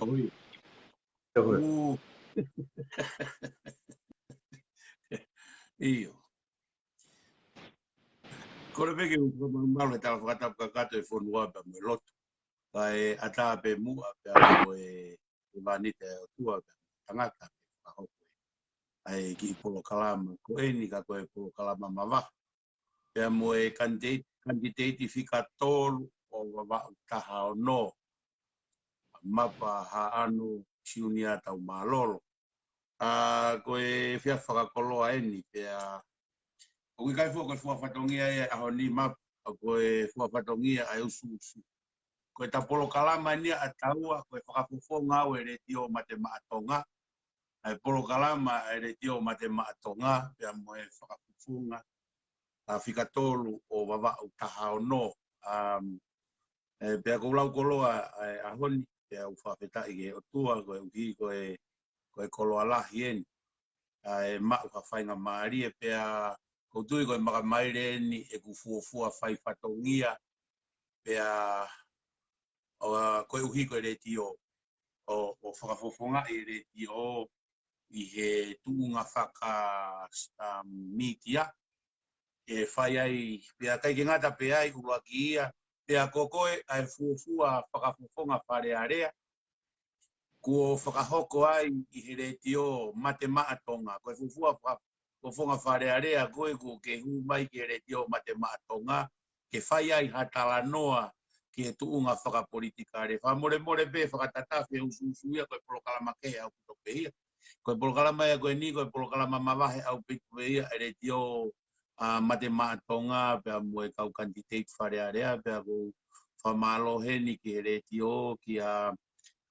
Oi. Io. Kore peke malo tala whakatapa kakato e whonua pa me loto. Kai ata pe mua pe mo e vanite o tua pe tangata pe whahoko. Ai ki polo kalama ko eni ka koe polo kalama mawa. Pe mo e kandidati fikatolu o Vava'u taha HONO. Mapa ha'ano siunia taumalolo. Koe fia whakakoloa eni pe o kai fo fatongia e ahoni map ko e fo fatongia ai usu ko ta polo kalama ni ataua ko fakafofonga o e tio matema Tonga ai polo kalama e tio matema Tonga pe mo e fakafofonga fika tolu o Vava'u taha HONO pe ko lau koloa ahoni pe u fafeta i o tua ko uki ko e koloa la hien ai ma ka fainga mari pe ko tui ko maka maire ni e kufuafua fai fatongia pe o ko uhi ko re tio o fakafofonga i re tio i he tuunga faka mitia e fai ai pe kai ki ngata pe ai uluakia pe kokoe ai fuafua fakafofonga Falealea ko fakahoko ai i he re tio matema Tonga ko fuafua fofonga Falealea koe ko ke hu mai ke re tio matema Tonga ke fai ai hatala noa ke tuunga whakapolitika re more pe whakatatafe usuia koe polokalama ke au pitopeia koe polokalama e koe ni koe polokalama mawahe au pitopeia e re tio matema Tonga pe mo e kau kandidate Falealea pe ko whamalohe ni ke re tio ki a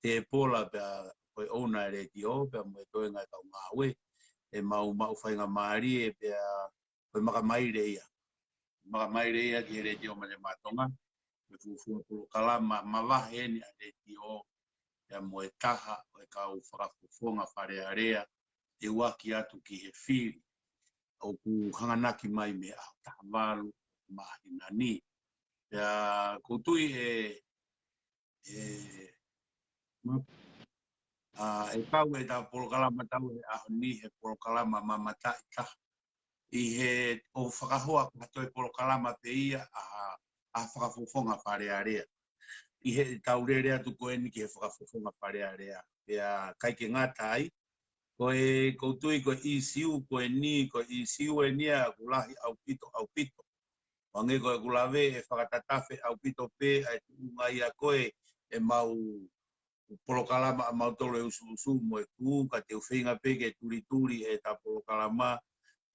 te pola pe koe ona re tio pe mo e koe ngai kau ngaue e mau whainga maari e pia koe makamaire ia ki re tio male matonga me fufua polo kalama mawahe ni a re tio e mo e taha o e kau whakafofonga Falealea e waki atu ki he whiri o ku hanganaki mai me au taha malu mahina ni pia kutui e kau e ta polo kalama tau e ahoni he polo kalama mamata i taha i he o whakahoa katoe polo kalama pe ia a whakafofonga Falealea. I he taurerea tu koe ni ki he whakafofonga Falealea. Pea kai ke ngata ai, koe koutui koe i siu koe ni, koe i siu e nia kulahi au pito. Wange koe kulawe e whakatatafe au pito pe, ai tuunga ia koe e mau polo kalama a mau tolo e usu mo e kuu, ka te uwhinga pe ke turi e ta polo kalama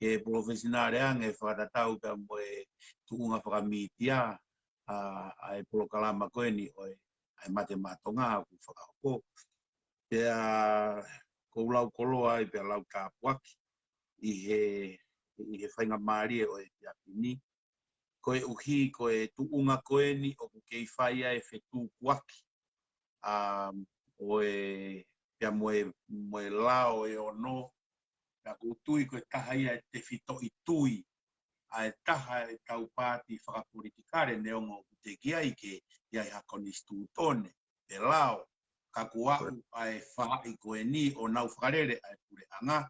ke profesionale ange whakatatau ka mo e tuunga whakamitia ai polo kalama koe ni oi ai matema Tonga ku whakahoko pea kou lau koloa ai pea lau tāpuaki i he whainga maari e oi pia pini koe uhi koe tuunga koe ni o ku kei whaia e whetu kuaki oe pea moe lao e ono na kutui koe taha ia te whito i tui a e taha e tau pāti whakapolitikare neongo te kia i ke iai HONO e lao ka kuau a e whaai koe ni o nau whakarere a e pure anga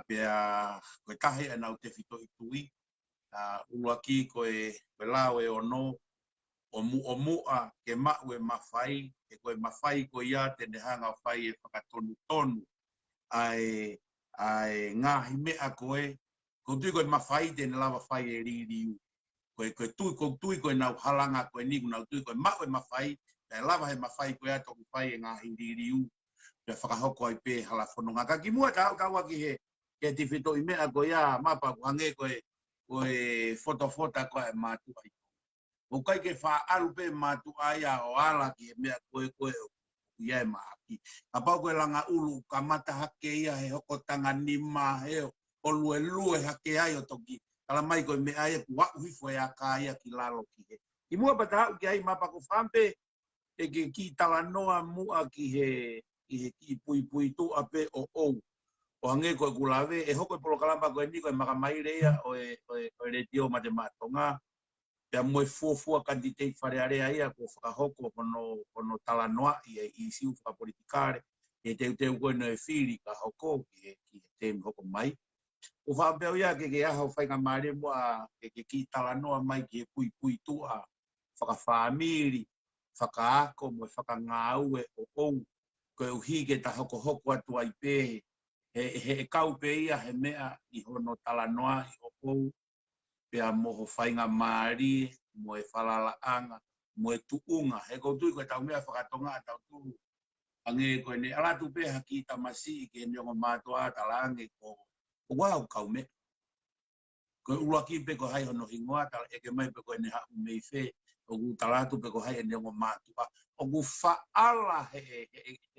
pea koe taha e nau te whito i tui uluaki koe lao e ono o mu'a ke mau e mafai e koe mafai koe ia te nehanga whai e whakatonu ai ngaahi mea koe tui koe mafai te ne lava whai e ririu koe tui koe nau halanga koe niku nau tui koe mau e mafai e lava he mafai koe ato ku whai e ngaahi ririu pe whakahoko ai pe halafononga ka ki mua kaua ki he ke te whito i mea koe ia mapa kuhange koe fotofota koe mātua i o kai ke whaaru pe mātua ia o ala ki he mea koe ia e maaki. A pau koe langa ulu ka mata hake ia he hoko tanga nima heo o lue hake ai o toki. Kala mai koe me ai ku wau hifo e a ka ia ki lalo ki he. I mua pata hau ki ai mapa ko whampe e ke ki tala noa mua ki he pui tu ape o ou. O hange koe kulawe e hoko e polo kalamba koe ni koe makamaire ia o e re tio matema Tonga. Pea moe fuafua kandidate Falealea ia ko fakahoko kono talanoa i siu whakapolitikare. E te koe no e whiri ka hoko ki te hoko mai. O whapeo ia ke aho whainga maare mua ke ki talanoa mai ki pui tua. Fakafamiri, whakaako mo Fakama'ala'ala o ou. Koe uhi ke ta hoko atu ai pehe. He kau pe ia he mea i hono talanoa i o ou. Pea moho whainga maari, mo e whalalaanga, mo e tuunga. He koutui koe tau mea whakatonga tau tū. Ange koe ne alatu peha ki tamasi ke niongo mātua talange ko wau kau me. Koe uaki pe ko hai hono hingoa tala eke mai pe koe ne haku mei whe. O talatu pe ko hai niongo mātua. O gu whaala he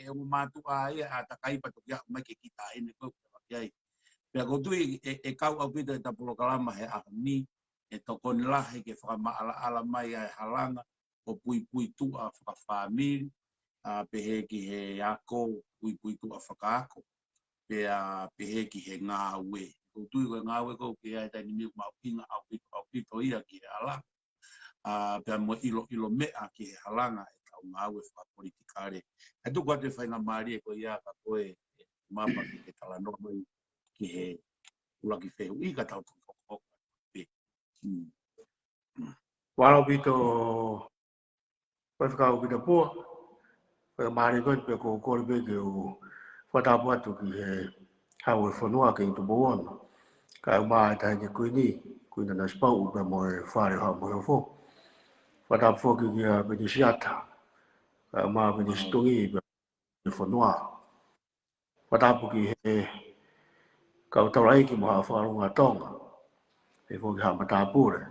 o mātua ia a takai pato kia mai ke kita ene koe kiai. Pea koutui e kau au pito e tapuro kalama he ahoni. E tokoni lahi ke Fakama'ala'ala mai ai halanga. O pui tua whakawhamiri. Pehe ki he ako, pui tua whakaako. Pea pehe ki he ngāue. Koutui koe ngāue kou ki ai taini miu mahu'inga au pito ia ki he halanga. Pea mo ilo mea ki he halanga e tau ngāue whakapolitikare. E tuku atu e whainga maari e koe ia ka koe mapa ki he talanoa mai ki he ulaki whehu i ka tau toko. Walau pito koe whakau pito pua. Koe maari koe pe ko kore pe ke o whatapu atu ki he hau e whanua ke i tu boona. Ka maa e tahi ke koe ni, koe na spau upe mo e whare hau mo e who. Whatapu whoki ki a pene siata. Ka maa pene stongi pe e whanua. Whatapu ki he kau taurai ki mo haa wharunga Tonga. E whoki haa matapure.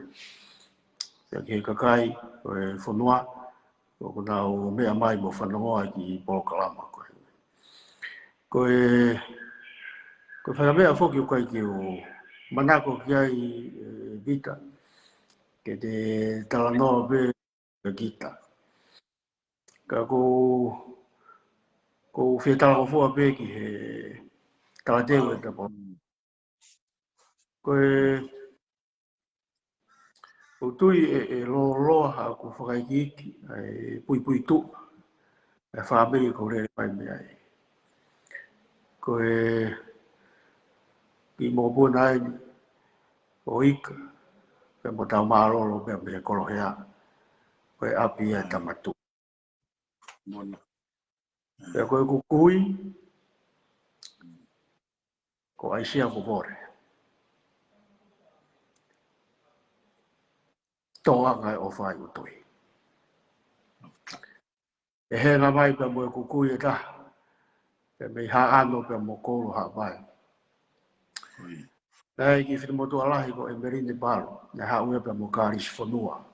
Pea ki he kakai o e whanua. O kuna o mea mai mo whanongoa ki Polokalama koe. Koe whakamea whoki o kai ki o manako ki ai vita. Ke te talanoa pe gita. Ka ko whetala o fua pe ki he talateu e tapo. Ko tui e loa ha ko whakaiki e pui tu. E whaamiri ko rere mai mea e. Ko i mō puna ai o ika. Pe mo tau mārolo pe me korohea. Ko e api e Tama Tu'i. Pe ko e kukui. Ko aisia ko vore. Toa ngai o whai utoi. E henga mai pe mo e kukui e taha. Pe me ha ano pe mo koro ha vai. Nei ki whitimotu alahi ko e merine balo. Ne ha ue pe mo kāris whanua.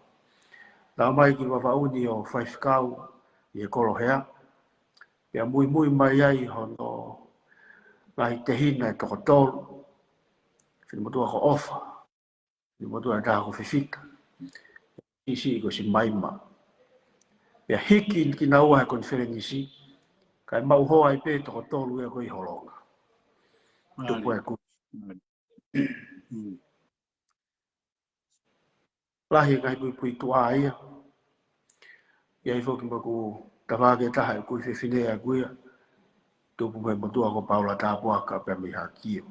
Nā mai ki Vava'u ni o whaifkau i e korohea. Pea mui mai ai hono ngahi te hina e totonu. Whitimotu ako ofa. Whitimotu a taha ko whiwhita. Isi ko si maima. Pea hiki ki na ua he konferenisi. Kai mau hoa i pe toko tolu e koi holonga. Tupu e ku. Lahi kai pui tua ia. Ia i whoki maku tawake taha e kui whiwhinea kuia. Tupu me motua ko Paula Tāpuaka pe mi hakio.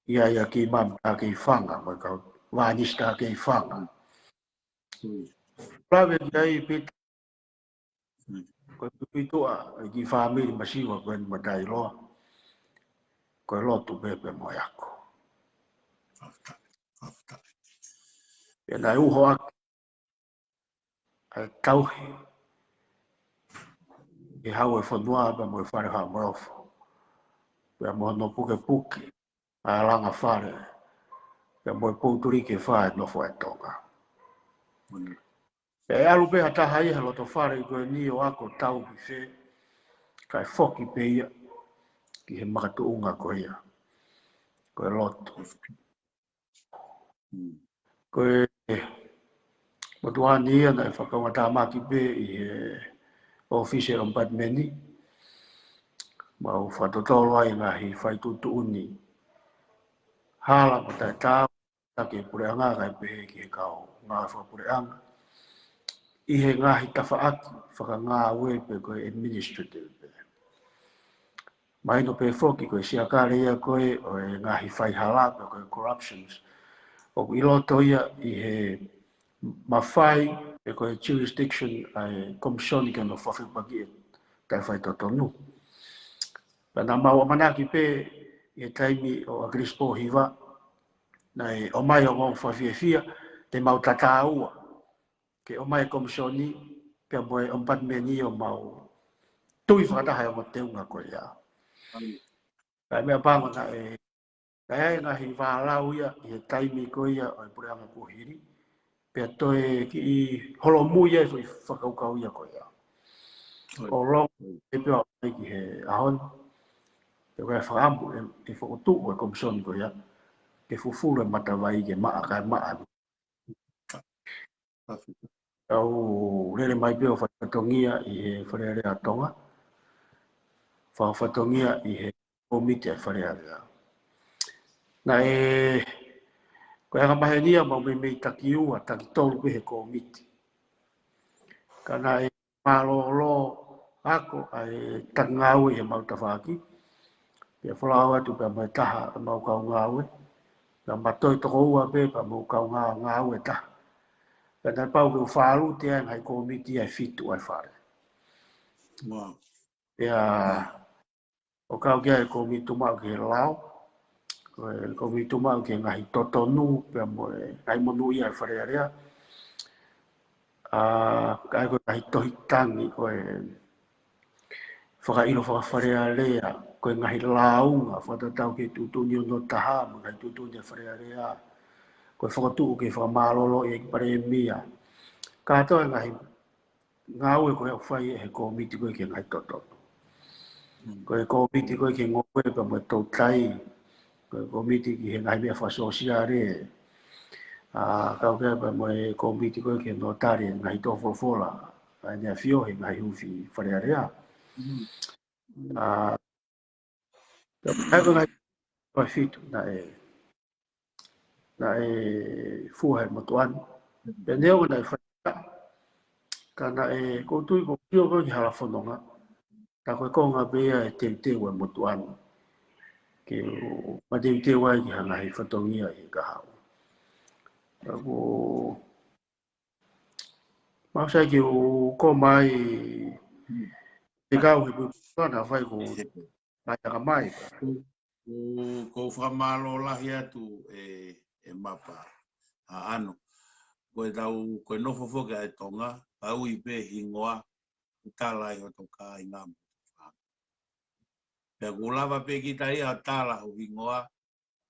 Ia ki mam ta kei whanga. Mai ka wānis ta kei whanga. Prawe kia i pita. Ko pui tua ki whamiri masiwa koe ni matai loa. Koe lotu pepe mo ako. Pea nai uho aki. Ai tauhi. I hau e whanua pe mo e whare haa morofo. Pea mo no puke. A langa whare. Pea mo e pouturi ke whae nofo e Tonga. E alu pe hataha iha loto whare i koe ni o ako tau ki se. Kai whoki pe ia. Ki he makatuunga ko ia. Koe loto. Koe motuani ia na e whakawatamaki pe i he officer ombudsman ni. Mau whatotolo ai ngāhi whaitutuuni. Hala mo tai tau. take pureanga kai pe ki kau ngā whapureanga. I he ngāhi tawhaaki, whakangāue pe koe administrative pe. Mai no pe whoki koe siakare ia koe o e ngāhi whaihala pe koe corruptions. O i loto ia i he mafai pe koe jurisdiction ai komisioni ka no whawhipaki e tai whai totonu. Pena maua manaki pe i he taimi o Akilisi Pohiva nei o mai o ngong whawhiawhia te mau tataua. Ke o mai komisioni pe moe o mpat meni o mau tui whakataha o teunga koe ia. Kai mea pāma na e kai ngahi wālau ia i he taimi koe ia o e pureanga puhiri pe toe ki i holo mui e i whakaukau ia koe ia. O long e pia o ki he ahon pe koe whakambu e fokotu'u e komisioni koe ia ke fufura matawai ke maa kai maa. Au rere mai pia o whakatongia i he Falealea Tonga. Whakatongia i he komiti e Falealea. Na e koe anga mahenia mau mei taki ua, taki tolu pe he komiti. Kana e malolo ako ai Contract Ngaue he mau tawhaki. Pia whalao atu pia mai taha mau kau ngaue. Na matoi toko ua pe pa mau kau ngaue taha. Kana pau ke whalu te ai komiti ai fitu ai whare. Pia o kau kia e komiti mau ke lao. Komiti mau ke ngahi totonu pia moe ai monu'ia ai Falealea. Kai koe ngahi tohi tangi koe faka'ilo fakafalealea koe ngahi launga whatatau ke totonu no taha mo ngahi totonu ai Falealea. Koe fokotu'u ke fakamalolo'i e paremia. Katoa ngahi ngaue koe whai he komiti koe ke ngahi totonu. Koe komiti koe ke ngoe pa moe toutai. Koe komiti ki he ngahi mea fakasosiale. Kau kea pa moe komiti koe ke notari ngahi tofofola. Ai nea fio he ngahi hufi Falealea. Kai koe ngahi koe fitu na e fuha e motuan. Pe neo na e whaia. Kana e koutui ko pio koe ki hala whanonga. Ta koe konga bea e teuteu e motuan. Ke ma teuteu ai ki hanga he whatongia i kahau. Ako mausai ki o ko mai te kau he pupuana whai ko mai taka mai. Ko whakamālolahi atu e Mapa ano. Koe tau, koe nofo foke ai Tonga, au i pe hingoa, utala i o toka i ngā mutu. Pea kulawa pe ki tai a tala o hingoa,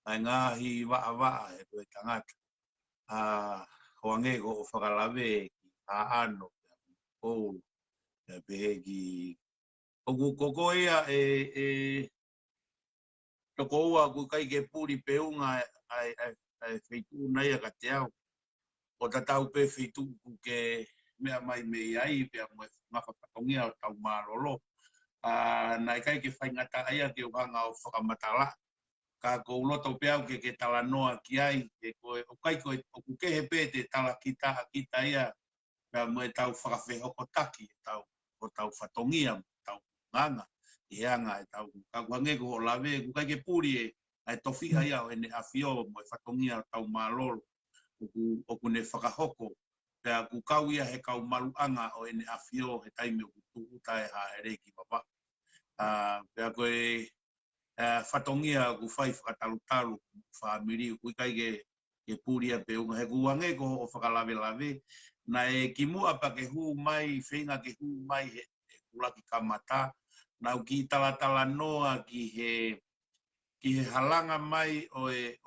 ai ngāhi waa e koe tangata. Hoange ko o whakalawe a ano, o pe ki. O koko ia toko ua ku kai ke puri peunga ai wheitu nei a ka te au. O tatau pe wheitu ku ke mea mai mei ai pia mo ngawhakatongia o tau marolo. Nai kai ke whaingata ai a ke uhanga o whakamatala. Ka kou loto pia au ke tala noa ki ai. O kai koe o ku kehe pe te tala kita ia. Pia mo e tau whakawhehokotaki o tau whatongia, tau nganga. I hanga e tau kakuange ko o lawe, ku kai ke puri ai tofi ai au ene awhio mo e whatongia o tau marolo. O ku ne whakahoko, pia ku kau ia he kau malu'anga o ene awhio he taime o ku toutai ha e reiki Vava'u. Pia koe whatongia ku whai whakatalutalu, whamiri, ku kai ke puri a peunga. He kuange ko o whakalawe, na e ki mua pa ke hu mai, whenga ke hu mai he kulaki kamata, na ki talatala noa ki he halanga mai o e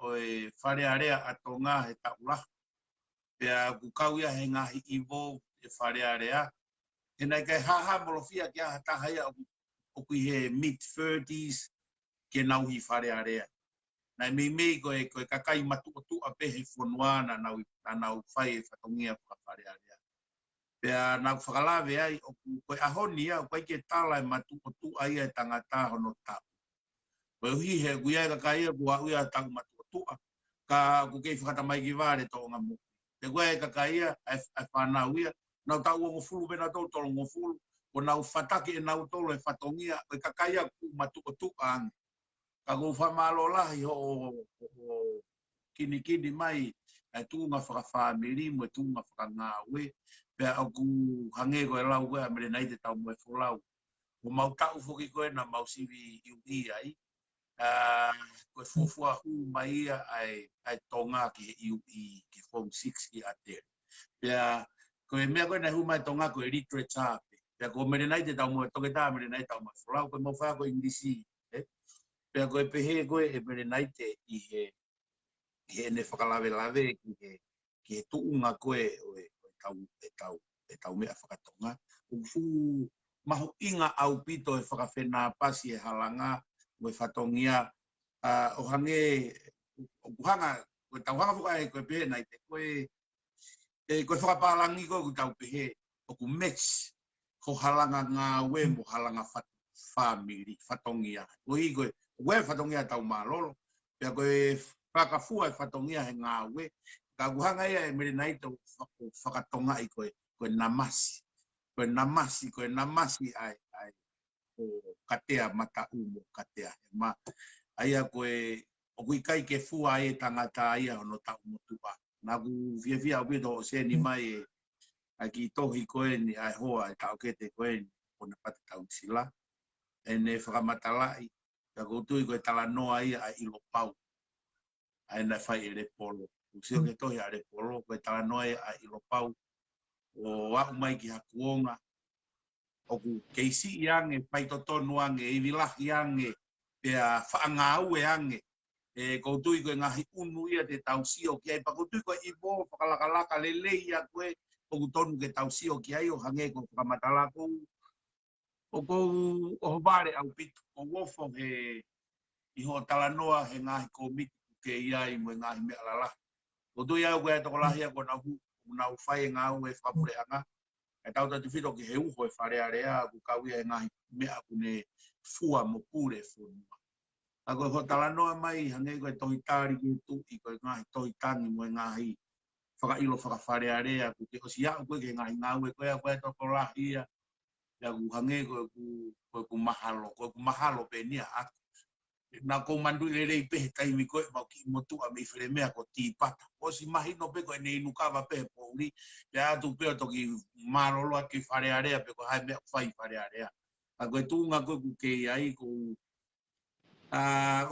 Falealea a Tonga he taula. Pea ku ia he ngahi iwo e Falealea. He nei kai haha molofia ki a tahaya o ki he mid-30s ke nauhi Falealea. Nai mei koe kakai matu a pehe whonuana nau whai e whatongia pa Falealea. Pea nau whakalawe ai o koe ahoni au koe ke tala e matu ai e tangata hono tau. Koe hui he kuia kakai e kua uia tau matu ka ku ke whakatamai ki wāre tō ngā mo. Te koe e kakaia, ai whanau ia, nau tau o ngofulu me na tau tolo ngofulu, o nau whataki e nau tolo e whatongia, o kakaia ku matu o tu ang. Ka ku whamalolo'i ho kini mai, ai tūnga whakawhamiri, mo e tūnga whakangāue, pia au ku hange koe lau koe, amere nei te tau mo e wholau. O mau tau whoki koe na mau siwi iui ai, koe fufua hu mai ia ai Tonga ki iui ki form 6 ki ate. Pia koe mea koe na hu mai Tonga koe literate chape. Pia koe mere nei te tau mo e toke tā mere nei tau mo e wholau, koe mau whaka koe Englisi. Pia koe pehe koe e mere nei te i he ne whakalawelawe ki he tuunga koe e tau mea whakatonga. Ufu mahu'inga au pito e whakawhena pasi e halanga mo e whatongia o hange o kuhanga koe tauhanga whuka e koe pehe nei te koe whakapalangi koe ku tau pehe o ku mix ko halanga ngaue mo halanga family whatongia. Koe koe whatongia tau malolo pia koe fakafua e whatongia he ngaue ka kuhanga ia e mere nei tau whakatonga i koe namasi. Koe namasi ai o katea mata umo katea. Ma aia koe o kui kai ke fua e tangata aia ono taumu'a. Nā ku fia o pito o seni mai ai ki tohi koe ni ai hoa e taukei te koe ni o na pata tau sila. E ne fakamatalai. Ka koutui koe tala noa ia ai ilo pau. Ai na fai e le polo. Usio ke tohi a le polo koe tala noa ia ai ilo pau. O au mai ki hakuonga. O ku keisi iange, pai totonu ange, i vilahi ange, pia whaangaue ange. E koutui koe ngaahi unu ia te tausio ki ai, pa koutui koe i bo whakalakalaka lele ia koe, o kutonu ke tausio ki ai, o hange ko whakamatala kou, o kou o hobare au pitu, o wofo he i ho talanoa he ngaahi komiti ke iai mo ngaahi mea lala. Koutui au koe toko lahia ko nau whai ngāu e whapureanga, e tau tatu whito ki he uho e Falealea, ku kauia e ngahi mea kune fua mo pure whunua. A koe ho talanoa mai, hange koe tohi tāri ki tu, i koe ngahi tohi tangi mo e ngahi faka'ilo fakafalealea, ku ke osi au koe ke ngahi ngāue koe a koe toko lahia, ya ku hange koe ku mahalo pe nia aku. Na ko mandu lelei pe taimi koe mau ki motua me fere mea ko tipata. O si mahino pe koe nei nukava pe pouri, ya tu pe toki malolo ki Falealea pe ko hai mea fai Falealea. A koe tunga koe ku ke ai ko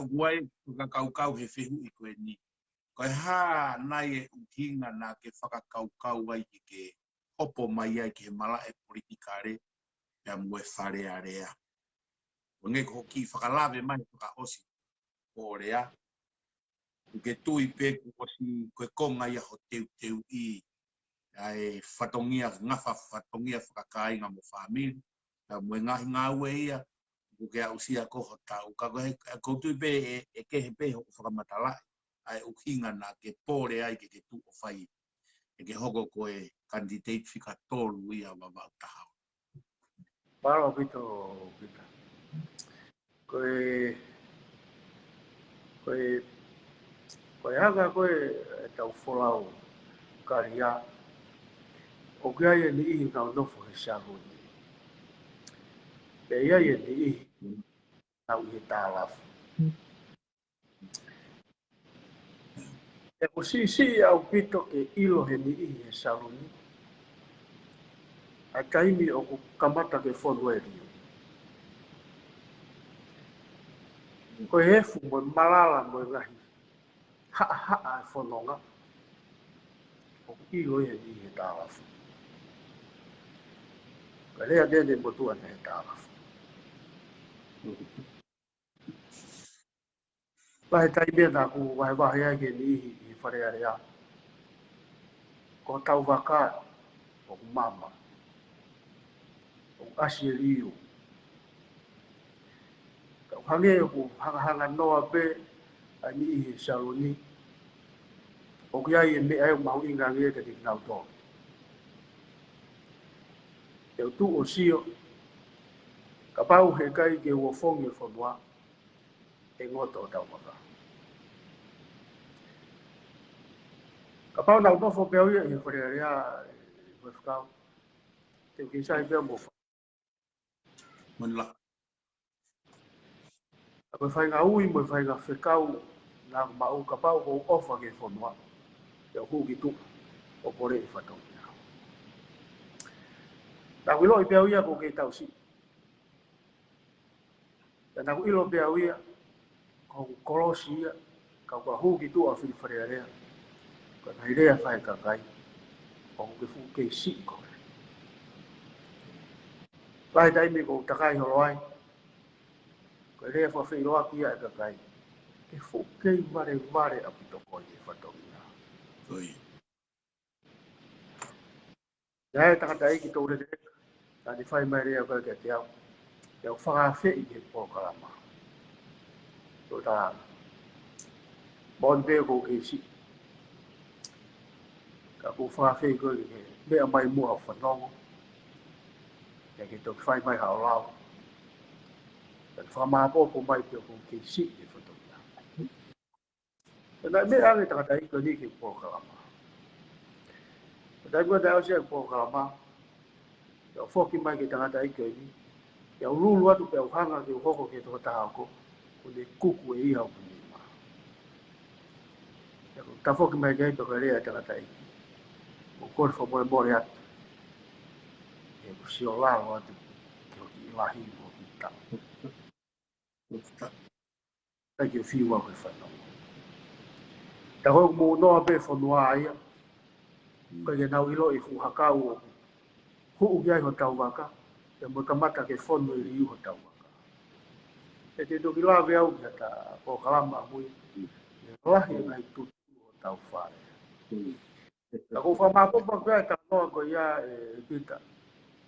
guai ka kau he fehu i koe ni. Koe ha nai e uhinga na ke whakakau ai ki ke hopo mai ai ki he mala e politikare ya mue Falealea. Nge ko ki whakalawe mai whakaosi o rea. Ke tui pe kuosi koe konga ia ho teu i ai whatongia, ngafa whatongia whakakainga mo whamiri. Ya mue ngahi ngāue ia, ko ke ausia koho tau. Ka koe koutu pe e kehe pe ho whakamatalai. Ai uhinga na ke pōre ai ke tu o whai. E ke hoko koe candidate whika tōru ia Vava'u tahau. Paro pito pita. Koe hanga koe tau wholau karia. O kia ia ni ihi nau nofo he shahuni. Pe ia ia ni ihi nau he tālafu. E ko si au pito ke ilo he ni ihi he shahuni. A kaimi o ku kamata ke whonu e rio. Koe hefu mo malala mo ngahi. Haa e whanonga. O ku ilo he ni ihi he tālafu. Ka lea dene mo tua ne he tālafu. Wahe taimea nā ku wahe ai ke ni ihi i Falealea. Ko tau VAKA o ku Mapa. O asi e rio. Ka hange o ku hanga noa pe a ni ihi saloni. O kia i e me ai mahu'inga nge ka ti nau tō. E o tu o sio. Ka pau he kai ke uofongi e whanua. E ngoto o tau maka. Kapau na no fo peo ia Falealea ko fakao. Te ki sai peo mo. Manla. Ko fai ngaahi mo fai ga fakao na mau kapau ko ofa ke fo no. Ya hu ki tu o pore I fato. Na wilo I peo ia ko ke tau si. Na ku ilo peo ia ko kolosi ia ka hu ki tu a Falealea. Ko na idea fai ka kai. Ko ke fu ke si ko. Lai dai mi ko takai holoai. Ko idea fa fe loa kia ka kai. Ke fu ke mare a pito ko I fato. Tohi. Ya tangata ai ki tau re ta di fai mai rea ka ke te au. Te au fakafe'i ke po kalama. So ta bon be ko ke si. Ka ko fakafe'i ko ke mea mai mua o whanongo. Ya ke tau fai mai hao lao. Ka whamapo ko mai pe ko ke si ke whatonga. Na mea ane tangata ai ko ni ke po kalama. Dai ko dai o se po kalama. Ya foki mai ke tangata ai ko ni. Ya lulu atu pe hanga ke hoko ke to ta ko. Ko le kuku e ia ko ni. Ya ko ta foki mai ke to rea tangata ai. O ko fo mo mo ya. E ko si o la o atu ke o ki lahi o ki ta. Ta ke fi wa ko fa no. Ta ho mo no pe fo no ai. Ko ke na wilo I fu hakau. Hu u ia ho tau VAKA. Ya mo kamata ke fo no I ho tau VAKA. E te do bila ve au ta ko kalama mui. Lahi mai tu o tau fare. Ta ko fa ma ko pa ta no ko ia e pita.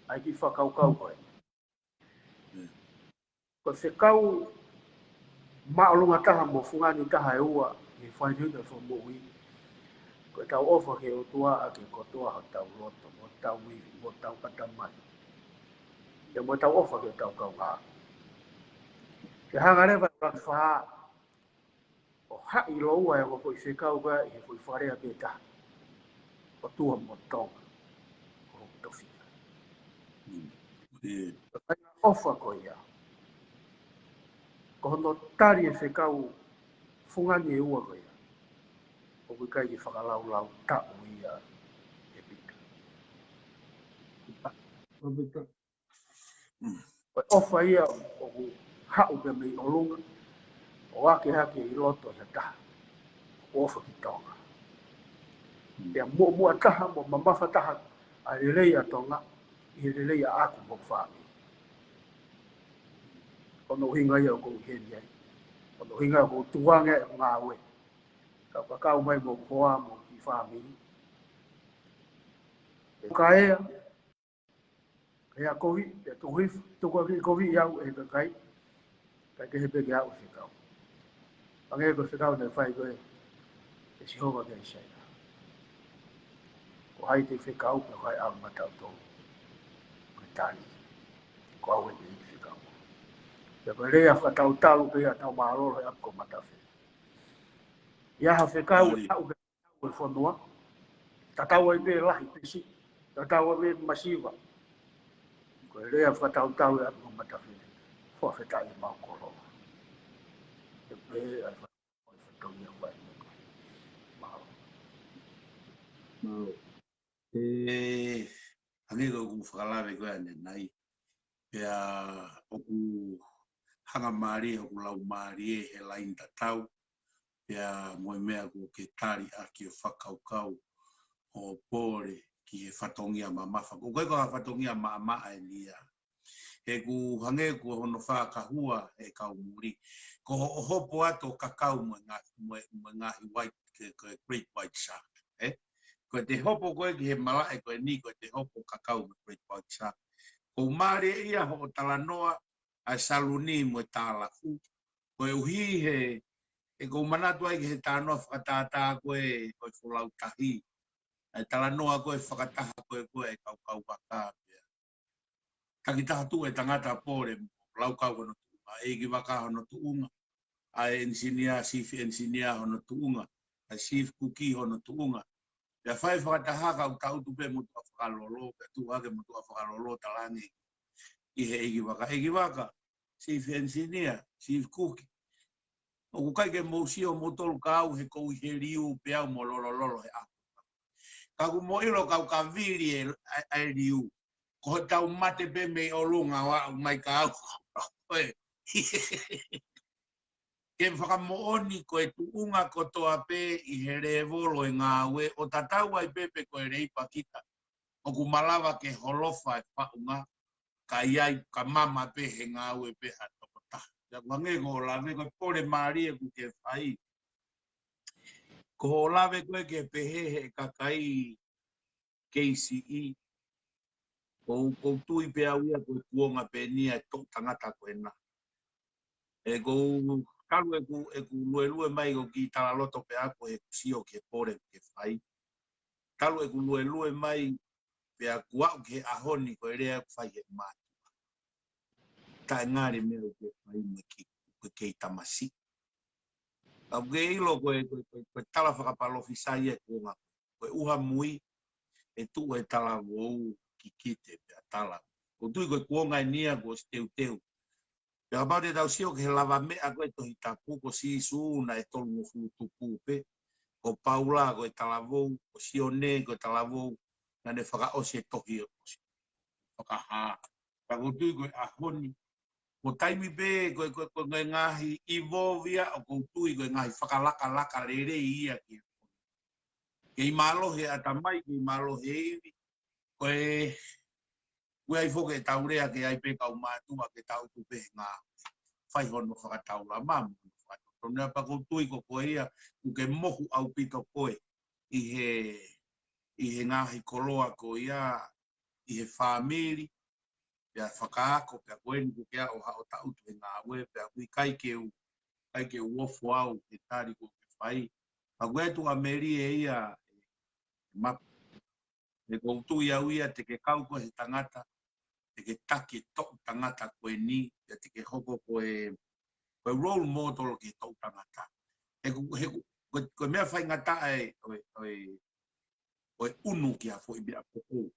Ai ki fakau kau ko. Ko se kau ma o lunga taha mo fungani taha e ua I fai hina fo mo ui. Ko tau ofa ke o tua a ke kotoa ha tau loto mo tau wiwi mo tau katamai. Ia mo tau ofa ke tau kau ngā. Ke hanga rewa rak wha o hai lo ua e mo koi se kau ka I koi wharea pe taha. O tua mo Tonga. Ko tofi. Ko taina ofa ko ia. Ko hono tari e se kau fungani e ua ko ia. O kui kai ki whakalau tau ia e pita. O ofa ia o ku hau pe mei o lunga. O ake hake I loto ia taha. O ofa ki Tonga. Ia mua taha mo mamafa taha a relei a Tonga. I relei a aku mo whaami. O no hinga ia o kou heni ai. O no hinga o kou tuange o ngāue. Ka kakau mai mo koa mo ki whaami. E ka ea. E a kohi. E tohi. Tuko ki kohi iau e kakai. Ka ke hepe ki au se kau. Pange ko se kau ne whai koe. E si hova ke isai. Ko hai te whekau pe kai au matau tō. Ko tani. Ko au e te whekau. Ia ko rea whatau talu pe a tau maaroro e apko matawhi. Ia ha whekau e au e whanua. Tatau e pe lahi pesi. Tatau e pe masiwa. Ko rea whatau talu e apko matawhi. Fua whetai e mau koro. E pe a whatau ia whai. Mau. Hangi ko ku whakalawe koe ane nai. Pea oku hanga maari, oku lau maari e he lain tatau. Pea moe mea ko ke tari a ki o whakaukau o pōre ki he whatongia ma mafa. Ko koe ko ha whatongia ma maa e lia. He ku hange ku hono whakahua e kau muri. Ko hopo ato kakau mo ngāhi white, ke great white shark. Ko te hopo koe ki he malae koe ni ko te hopo kakau me great white shark. Ko maare ia ho talanoa a saluni mo tala ku. Ko uhi he e ko manatu ai ki he tānoa whakatata koe koe whulau tahi. E talanoa koe whakataha koe kau waka. Takitaha tu e tangata pōre lau kau hono tuunga. E ki waka hono tuunga. A engineer, chief engineer hono tuunga. A chief cookie hono tuunga. Pea whai whakatahaka o tau tupe mutu a whakalolo, pea tu hake mutu a whakalolo talangi. I he egi waka, chief engineer, chief cook. O kukai ke mousio motolu kau he kou he riu pea mo lolo he ako. Kaku mo ilo kau ka viri e riu. Ko tau mate pe me olunga wa mai kau. Ke whakamooni ko e tuunga kotoa pe I he revolo e ngāue o tatau ai pepe ko e rei pakita. O ku malawa ke holofa e whaunga ka iai ka mama pe he ngāue pe atokota. Ya wange ko lave ko pore maari e ku ke whai. Ko lave ko e ke pehe he kakai KCE. Ko tui pe awia ko kuonga pe nia e tok tangata ko ena. E ko kalu e ku lue mai ko ki tala loto pe ako e kusio ke pore ke whai. Kalu e ku lue mai pe a kuau ke ahoni ko ere aku whai he matu. Ta ngare meo ke whai me ki tamasi. Au ke ilo ko tala whakapalofi sai e kuonga. Ko uha mui e tu e tala wou ki kite pe a tala. Ko tui ko kuonga e nia ko teu. Pea kapau te tau sio ke he lava mea ko e tohi tapu ko si suuna e tolu ngofu tupu pe. Ko paula ko e talavou, ko sione ko e talavou, na ne whakaose tohi o kosi. Whakahaa. Pea ko tui ko e ahoni. Ko taimi pe ko e ngāhi ivovia o ko tui ko e ngāhi whakalaka rere ia ki. Ke I malohe atamai, ke I malohe iwi. Ko e ue ai foke e taurea ke ai pe kau mātua ke tau tupe ngā whai hono whakataula mamu. Tone apa ko tui ko koe ia, ku ke mohu au pito koe I he ngāhi koloa ko ia, I he whāmiri, pia whakaako, pia koe ni ku kia o hao tautu he ngāue, pia kui kai ke uofu au, ke tari ko ke whai. A koe tu Ameri e ia, Mapa. E kou tui au ia te ke kau ko he tangata, te ke taki tok tangata koe ni, te ke hoko koe role model ki tok tangata. Koe mea whai ngata oe unu ki a fo I bia poko.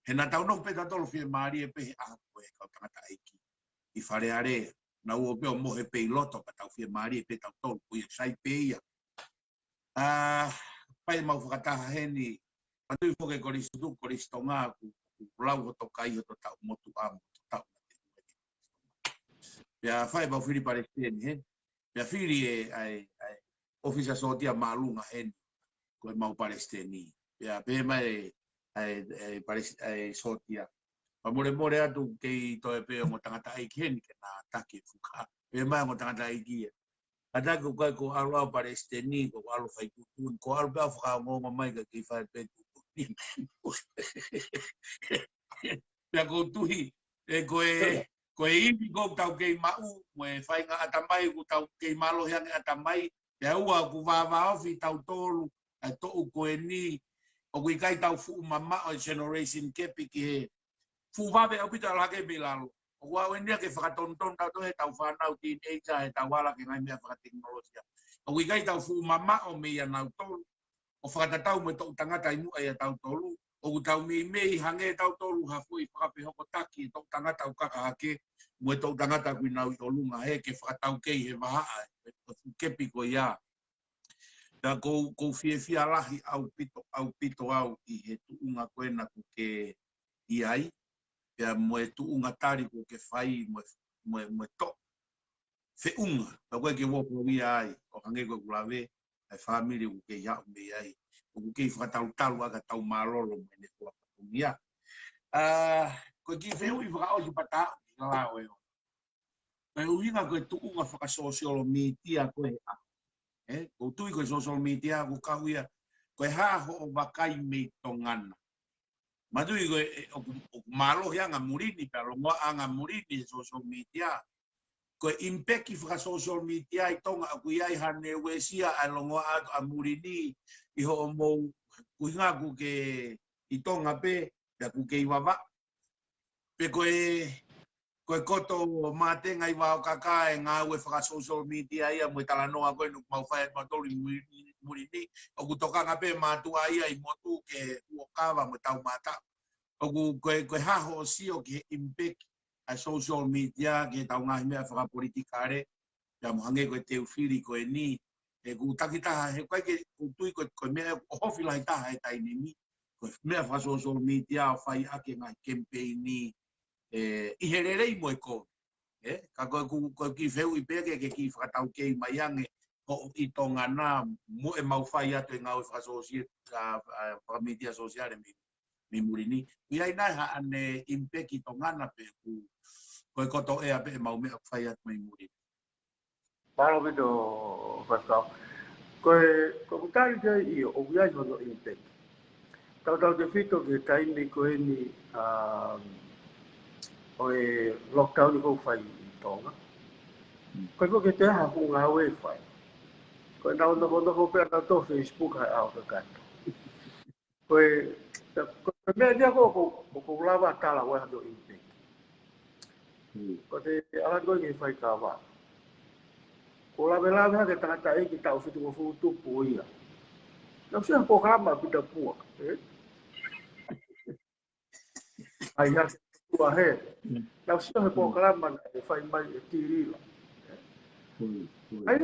He nā tau noku peta tolo whie maari e pehe a koe kau tangata eiki. I Falealea. Na ua peo mohe pei loto ka tau whie maari e peta tolo. Koe sai peia. Pai mau whakataha heni. Patui whoke korisi Tonga aku. Lau ho tokai ho to tau motu'a motu tau. Pea whai mau whiri Palestini he. Pea whiri e ofisa sotia maalunga heni. Koe mau Palestini. Pea pehe mai sotia. Pamore atu kei toe peo mo tangata aiki heni ke nā take fuka. Pehe mai mo tangata aiki e. Ata ko ko alu Palestini ko alu whai tutun. Ko alu pea whakangonga mai ka kei whai pe tutun. Pea ko tuhi. Koe iwi ko tau kei mau. Moe whai ngā atamai ko tau kei malo hiange atamai. Pea ua ku Vava'u tau tolu. A to'u koe ni. O kui kai tau fu mama o generation kepi ki he. Fu vabe au pita lage me lalo. O kua wenia ke whakatonton tau tohe tau whanau teenager e tau wala ke ngai mea whakateknolosia. O kui kai tau fu mama o mea nau tolu. O whakatatau me tau tangata imu ai a tau tolu. O ku tau mei hange tau tolu hafui whakapehoko taki tau tangata u kakahake. Mue tau tangata kui nau I olunga he ke whakatau kei he wahaa. O kepi ko ia. Da ko fia lahi au pito au I he tuunga koena ku ke iai. Pea moe tuunga tari ko ke whai moe to. Whiunga. Da koe ke wopo ia ai. O hange koe kulawe. Ai whamiri ku ke iau me ai. O ku kei whakatautalu aga tau malolo mene kua patumia. Koe ki wheu I whakaosi patau. Lalao eo. Koe uhinga koe tuunga fakasosiale mitia koe a. Ko tui ko social media ko kauia ko haho o vakai me tongana. Matui ko o malo yanga murini pero mo anga murini social media. Ko impeki fra social media I Tonga ku ia hane wesia alongo ato a murini I ho mo kuinga ku ke I Tonga pe da ku ke Vava'u. Pe ko koto mate ngai wa kaka e ngāue fra social media ia mo talanoa ko no mau fai ma toli murini o ku toka ngape matua ia I motu ke uokawa mo taumu'a o ku haho sio ke impact a social media ke ngaahi mea whakapolitikare ya mohange ko te ufiri ko ni e ku takita he ko ke tui ko mea hofi lai taha e tai ni ko mea wha social media whai ake ngai campaign ni I hererei mo ko ka ko ki feu I peke ke ki taukei mai ange o I Tonga na mo e mafai atu e ngau media sosiale mi murini I ai nai ha ane impact I Tonga na pe ku ko to e ape mau me fai atu mai murini Malo video pasal ko kutari dia I o viai hono impact tau de fito ke taimi ko ni o e lockdown ko fai I Tonga ko ke te ha ku ngaue fai ko na no pe na to Facebook ha au ka ko me dia ko lava tala wa do impact ko te ala ko ni fai ka wa ko lava ke tata e ki tau fitu fu tu puia não sei ko kama pita pua ai ha tua he não sei ko kama e fai mai e tiri ai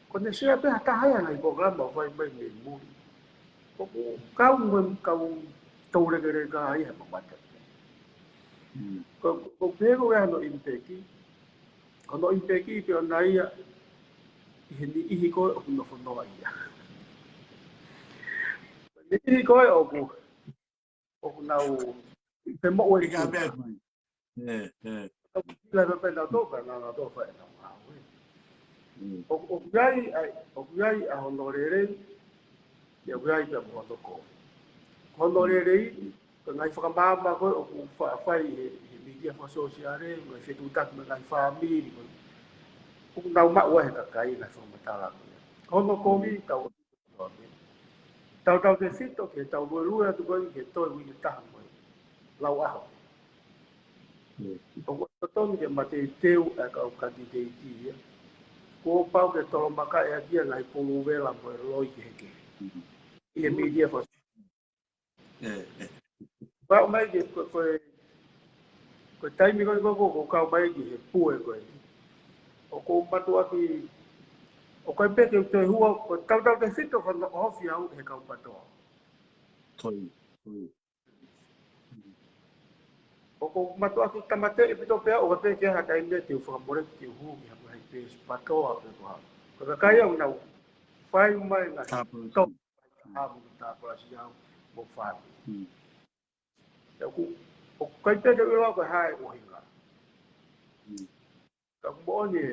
ko ne se pe ta hai na ko kama fai mai me mu ko kau ngem kau tau le ga ai ha mata ko pe ko no impeki ko no impeki pe na ia I ko no fono ia ni ko o nau pe mo o ka be la pe na to na to fa na o gai a honorere ya gai pe mo to ko honorere ko ngai fakamama ko o fa fai media fakasosiale ngai fetu tak ngai family ko nau ma wa ka kai na so matala ko ko mi tau te fito ke tau lua tu ko ke to wi ta mo lau aho o totonu ke mate teu a ka kandidati ko pau ke tolo maka e dia ngai pulu vela mo loi ke I media for ba mai ke ko taimi ko ka mai ke pue ko o ko patu aki o ko pe ke te hua ko tau te fito ko no ofi au he ka patu tohi o ko matu aki tamate e pito pe o pe ke ha kai me te fu mo te hu ya mai pe pato a pe ko ka kai au na fai mai na to a mo ta ko si au mo fa o kai pe ke lo ko hai o hinga ka mo ni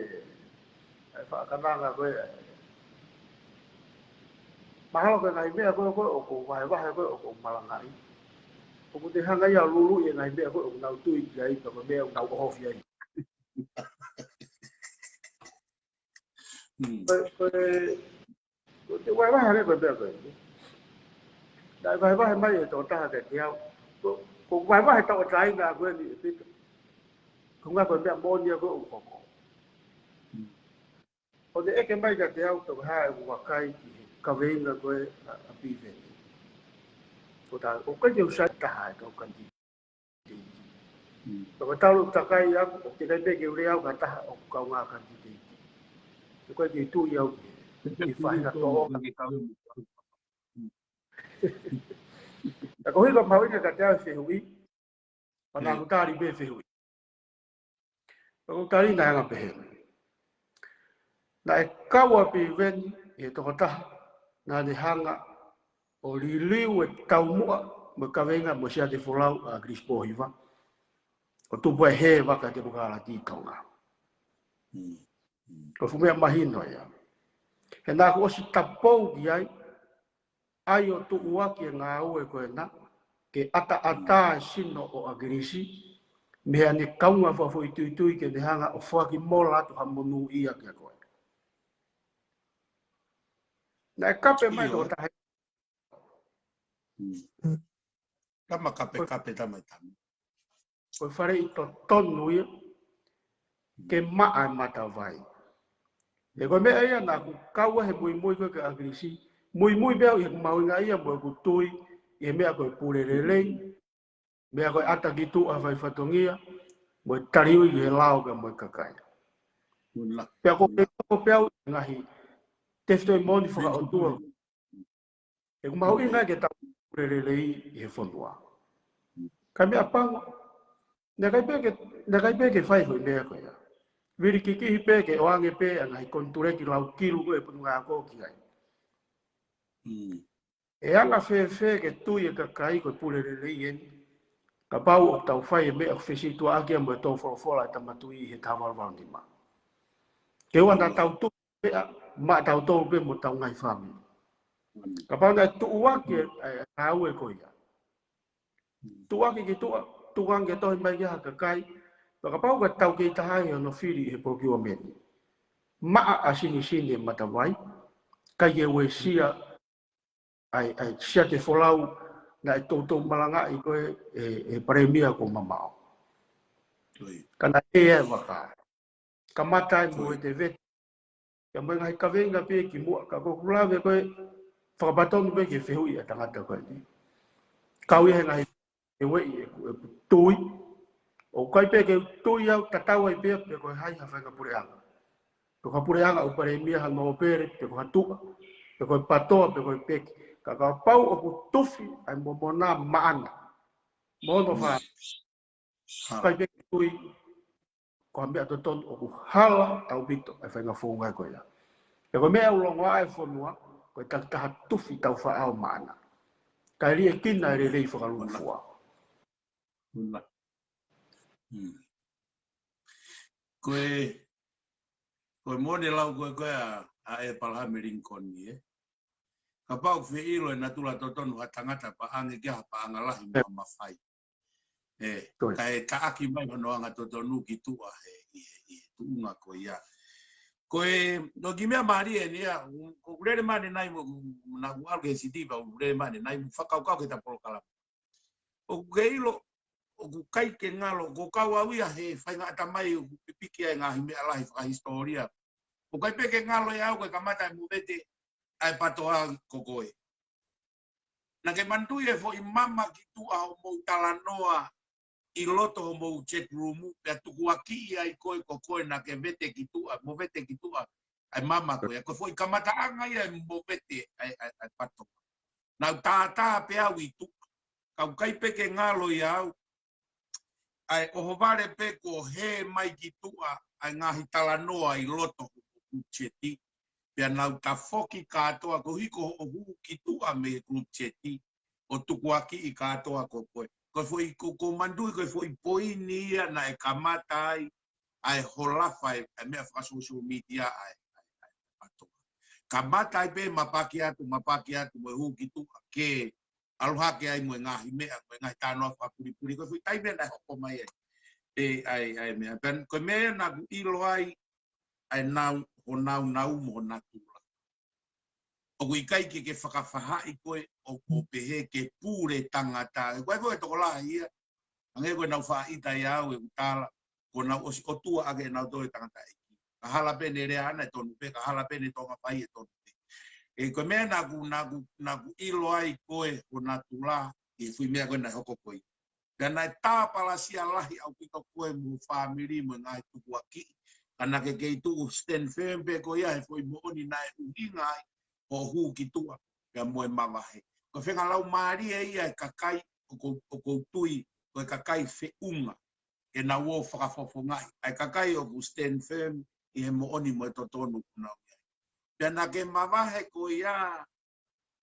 ai fa ka na ko mahalo ka ngai me ko o vai ko o malangai o te hanga ia lulu e ngai me ko o na tu I ai ka me o na ho fi ai ko te vai le ko be ko dai vai mai e to ta ke tiao ko vai to trai na ko ni pi ko nga ko be mo ni ko o o de e ke mai ka tiao to ha o kai ka venga ko a pive ko ta o ka je usa ta ka ka ti ko ta lu ta kai ya ko te kai ke uri au ka ta o ka nga ka ti ko ke tu ya I fa na to ta ko hi ko mau ka ta se hui pa na ku ta ri be se hui ko ta ri na nga pe na e kawa pe ven e to ta na de hanga o liu e taumu'a mo ka venga mo sia de folau a Akilisi Pohiva o tu boe he VAKA te buka la ti Tonga ko fu me mahino ya e na ko si tapou ki ai o tu uaki ngaaue ko na ke ata sino o Akilisi me ani kaunga fa fo itu ke de hanga o fo ki mola tu ha monu'ia ke ko na kape mai do ta kama kape tamai tami ko fare I totonu ke maa mata vai E koe mea ia nā ku kaua he mui koe ka akilisi. Mui bea i mahu'inga ia mo ku tui i mea koe pulelelei. Mea koe ata ki tu a vai fatongia. Mo tariu i he lao ka mo kakai. Pea ko pea ngahi. Tefto i moni whakaotua. E ku mahu'inga ke tau pulelelei i he whanua. Ka mea pango. Na kai peke whai koe mea koe ia. Viri kiki pe ke oange pe ngai kontureki lau kilu koe Potungaue Ako ki ai. E ala fe ke tui e kakai koe pulelelei eni. Ka pau o tau whai e mea whesi tua ake mo e tau wholofola e Tama Tu'i he tamalolo'i ni ma. Ke ua na tau tu pea, ma tau tau pe mo tau ngai whami. Ka pau ngai tu uake au e koe ia. Tu ake ki tu ange tohi mai ia kakai. Ka pau ka tau kei tahai no whiri he poki o meni. Maa a sini matawai. Kai e we sia ai sia te folau na e tōtou malanga i koe e paremia ko mamao. Kana e waka. Ka matai mo e te vete. Ka mga hai kawenga pe ki mua. Ka kukulawe koe whakapatonu pe ki whihui a tangata koe ni. Kau i henga e wei e tui. O kai pe ke tui au tatau ai pe koe hai hawhai ka pureanga. Ko ka pureanga o paremia hanga o pere pe ko hatua. Pe koe patoa pe koe peki. Ka pau o ku tufi ai momona maana. Mono wha. Kai pe ke tui. Ko ambia totonu o ku hala tau bito ai whainga whongai koe ia. E koe mea ulongoa e whonua, koe takitaha tufi tau whaao maana. Kai ria kina e rei whakalufua. Koe mone lau koe a e palhame rinkoni e. Ka pau faka'ilo e natula totonu ha tangata pa ange kia pa angalahi ma mafai. Ka aki mai hono anga totonu ki tua i tuunga ko ia. Koe no ki mea marie ni ia, ko kurere mane nai mo na ualge sitiba, kurere mane nai mo whakaukau ke ta polokalama. O keilo, o kai ke ngalo, ko kau awia he whainga atamai o pipiki ai ngaahi mea lahi Hisitolia. O kai peke ngalo ia au koe kamata e muvete ai patoa kokoe. Na ke mantui e fo i mama ki tua o mou talanoa i loto o mou chat room pe tuku aki ai koe kokoe na ke vete ki tua, mo vete ki tua ai mama koe. Ko fo i kamata anga ia mo vete ai patoa. Na tata pe au i tuka. Kau kai peke ngalo ia au ai oho vare pe ko he mai ki tua ai ngahi talanoa i loto o cheti. Pea nau ta foki katoa ko hiko o hu ki tua me klub cheti o tuku aki i katoa ko koe. Ko foi ko mandui ko foi poini na e kamata ai holafa e mea fa social media ai pato. Kamata ai pe mapaki atu mo hu ki tua ke aloha ke ai mo ngahi mea mo ngahi tano fa puri ko foi tai na hoko mai ai mea pen ko mea na ilo ai nau mo natura. O kui kai ke whakawhaha'i koe o pehe ke pure tangata. Koe koe toko laha ia. Ange koe nau whaita iau e utala. Ko nau osi o tua ake nau toe tangata eki. Ka hala pene rea ana e tonu pe. Ka hala pene tonga pai e tonu pe. E koe mea nagu ilo ai koe o natula. E fui mea koe na hoko koe. Pea nai tāpala sia lahi au pito koe mu whamiri mo ngai tuku aki. Kana ke kei tuku stand firm pe koe ia. E fui mo oni nai uhinga ai. O hu ki tua pe moe mavahe. Ko whenga lau maari e ia e kakai o koutui o e kakai whiunga e na uo fakafofonga. Ai kakai o ku stand firm i he mooni mo e totonu kuna. Pea na ke mavahe ko ia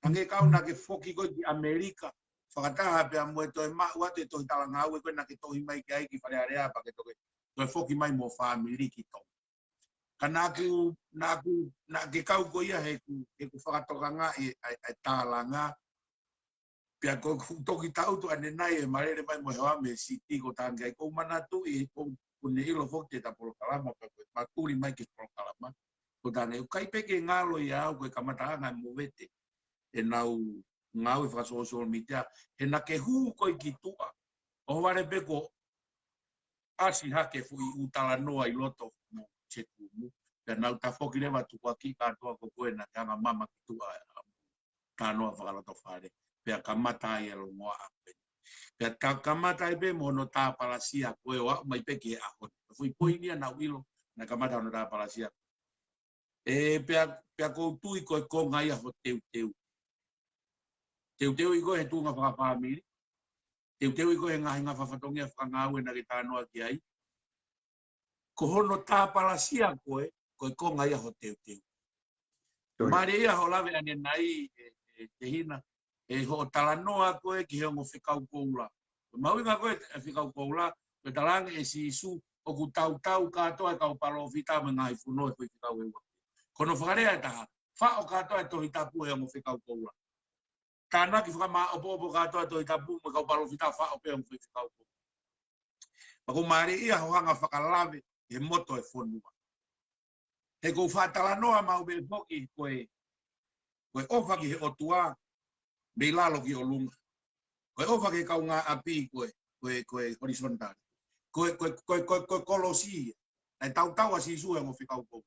ange kau na ke foki ko ki Amerika whakataha pea moe toi wate tohi Tala Ngaue koe na ke tohi mai ki ai ki Falealea pa ke toi foki mai mo whaamiri ki tau. Kana na ke kau ko ia he ku whakatoka ngā e tālanga. Pia ko toki tau tu ane nai e marere mai mo hewa me siti ko tangi ai kou manatu i kou kune ilo fok te ta polokalama pa koe maturi mai ke polokalama. Ko tangi kai peke ngalo i au koe kamataanga mo vete e nau ngau i whakasosiale media he na ke hu koe ki tua. O ware peko asi hake fui utala noa i loto mo cheku mu. Pea nau ta foki lewa tukua ki katoa ko koe na kanga mama ki tua tanoa whakaloto whare. Pea kamata e longoa ape. Pea kamata e be mono tā palasia koe o mai peke e ahon. Fui poinia na wilo na kamata ono tā palasia. Pea koutui koe kongai aho teu. Teu i koe he tunga whakapāmiri. Teu i koe he ngāhi ngā whawhatongia whakangāue na ke tānoa ki ai. Ko hono tā palasia koe kongai aho teu. Mare ia ho lawe ane nai te hina. Ho talanoa koe ki hongo whikau koula. Mahu'inga koe whikau koula. Koe talange si isu o ku tau katoa e kau palo whita me ngāhi whunoe koe whikau ewa. Kono whakarea e taha. Wha o katoa e tohi tapu e hongo whikau koula. Tāna ki whakama opo katoa e tohi tapu me kau palo whita wha o pe hongo whikau koula. Mako mare ia ho hanga whakalawe he moto e whonua. He kou whatalanoa mau me poki koe ofa ki he otua me lalo ki o lunga. Koe ofa ki kau ngā api koe horizontal. Koe kolosia. Nai tau a sisu e mo whikau kou.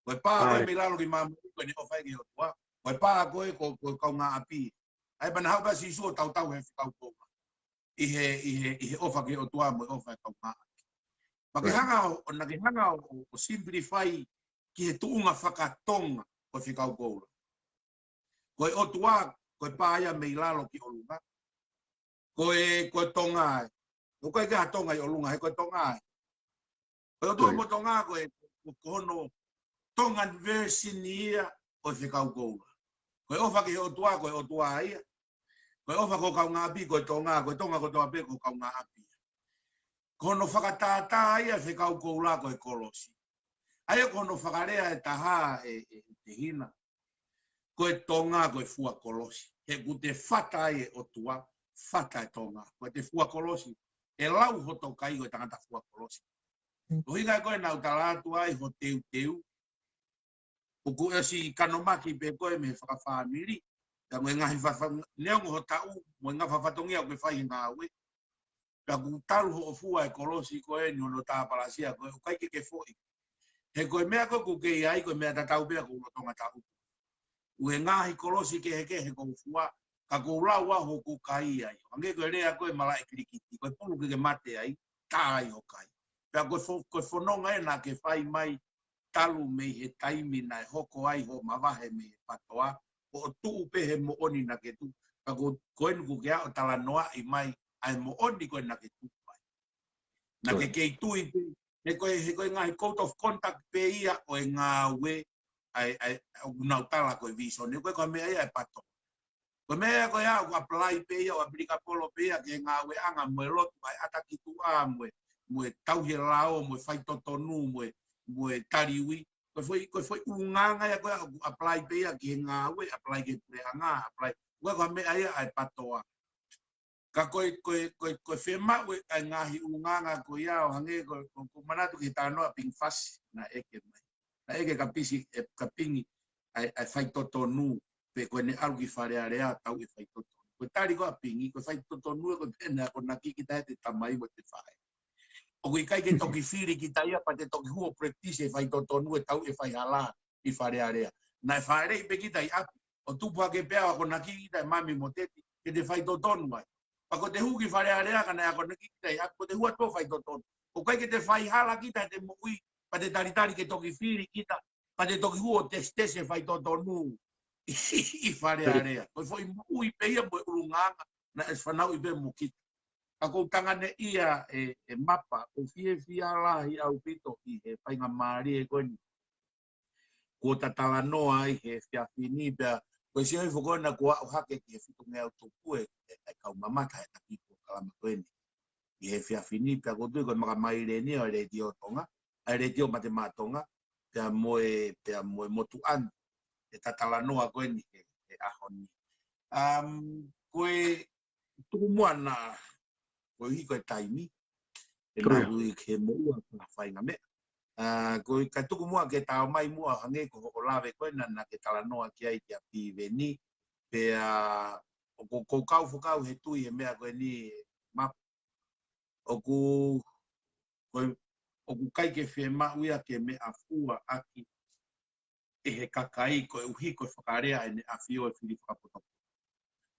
Koe pā koe me lalo ki mamu koe ne ofa ki otua. Koe pā koe kau ngā api. Ai pana hau pa sisu o tau he whikau kou. I he ofa ki otua mo ofa kau ngā api. Ma ke hanga o simplify ki he tuunga whakatonga o whikau kou. Koe otua, koe pāia me lalo ki olunga. Koe Tonga. Koe kia Tonga i olunga, he koe Tonga. Koe otua mo Tonga, koe hono Tongan version ia o whikau kou. Koe ofa ki he otua, koe otua ia. Koe ofa ko kau ngā api, koe Tonga, koe Tonga ko toa pe ko kau ngā api. Kono whakatātā ia whikau kou la koe kolosi. Aia kono whakarea e taha te hina. Koe Tonga, koe fua kolosi. He ku te whata e o tua, whata e Tonga. Koe te fua kolosi. E lau ho toukai koe tangata fua kolosi. Tohinga koe nau talatu ai ho teu. Uku e si kanomaki pe koe me whakawhamiri. Ka ngoe ngahi neongo ho tau, moe ngā whawhatongia koe whai ngāue. Ka ku taru ho o fua e kolosi koe ni ono tā palasia koe. Ukai ke fōi. He koe mea koe ku kei ai koe mea tatau pia ko Tonga tau. Ue ngāhi kolosi ke he kou fua, ka kou lau aho kou kai ai. Ange koe rea koe mala e kirikiti, koe pulu ke mate ai, tā ai ho kai. Pea koe whanonga e nā ke whai mai talu me he taimi nai hoko ai ho mawahe me he patoa, o tuu pe he mooni na ke tu. Ka koe nuku ke ao talanoa i mai, ai mooni koe na ke tu pai. Na ke kei tui pe, he koe ngahi code of contact pe ia o e ngāue, ai nau tala koe viso ne koe mea ia e pato. Koe mea koe au ko apply pe ia o aplika polo pe ia ke ngāue anga moe lotu ai atakitua moe tauhe lao, moe fai totonu, moe tariwi. Koe foi unganga ia koe apply pe ia ke ngāue, apply ke preanga, apply. Koe mea ia e patoa. Ka koe whema ue ai ngahi unganga koe ia o hange koe manatu ki tānoa ping fasi na eke mai. Na eke ka pingi ai fai totonu pe koe ne alu ki Falealea tau e fai totonu. Koe tari koe pingi, koe fai totonu e koe pena ko naki ki tae te tamai mo te whae. O koe kai ke toki whiri ki taia pa te toki huo practice e fai totonu e tau e fai hala i Falealea. Na e whaerei pe ki tai api. O tupu ke pea ko naki ki tae mami mo teti ke te fai totonu mai. Pa ko te hu ki Falealea ka na ko naki ki tae api ko te hua to fai totonu. O kai ke te fai hala ki tae te moui pa te taritari ke toki whiri kita, pa te toki huo testese fai totonu i Falealea. Koe foi mui pe ia moe urunganga na es whanau i pe mo kita. A kou tangane ia mapa, o fia lahi au pito i he whainga maari e koe ni. Ko tatalanoa i he whiawhini pia, koe si hoi whakona kua o hake ki he whitunga au tupue e kau mamata he tapiko kalama koe ni. I he whiawhini pia kutui koe maka maire ni o redio Tonga, a redio matematonga, pia moe motu anu, e tatalanoa koe ni he ahoni. Koe tukumua na koe hiko e taimi, e nahui ke moua ka whainga mea. Koe ka tukumua ke tau mai mua hange ko o lawe koe na ke talanoa ki ai ki a piveni, pia o ko kau whakau he tui he mea koe ni Mapa. O koe o ku kai ke whemau ia ke me afua aki e he kakai ko e uhi ko whakarea e ne awhio e whiri whakapoto.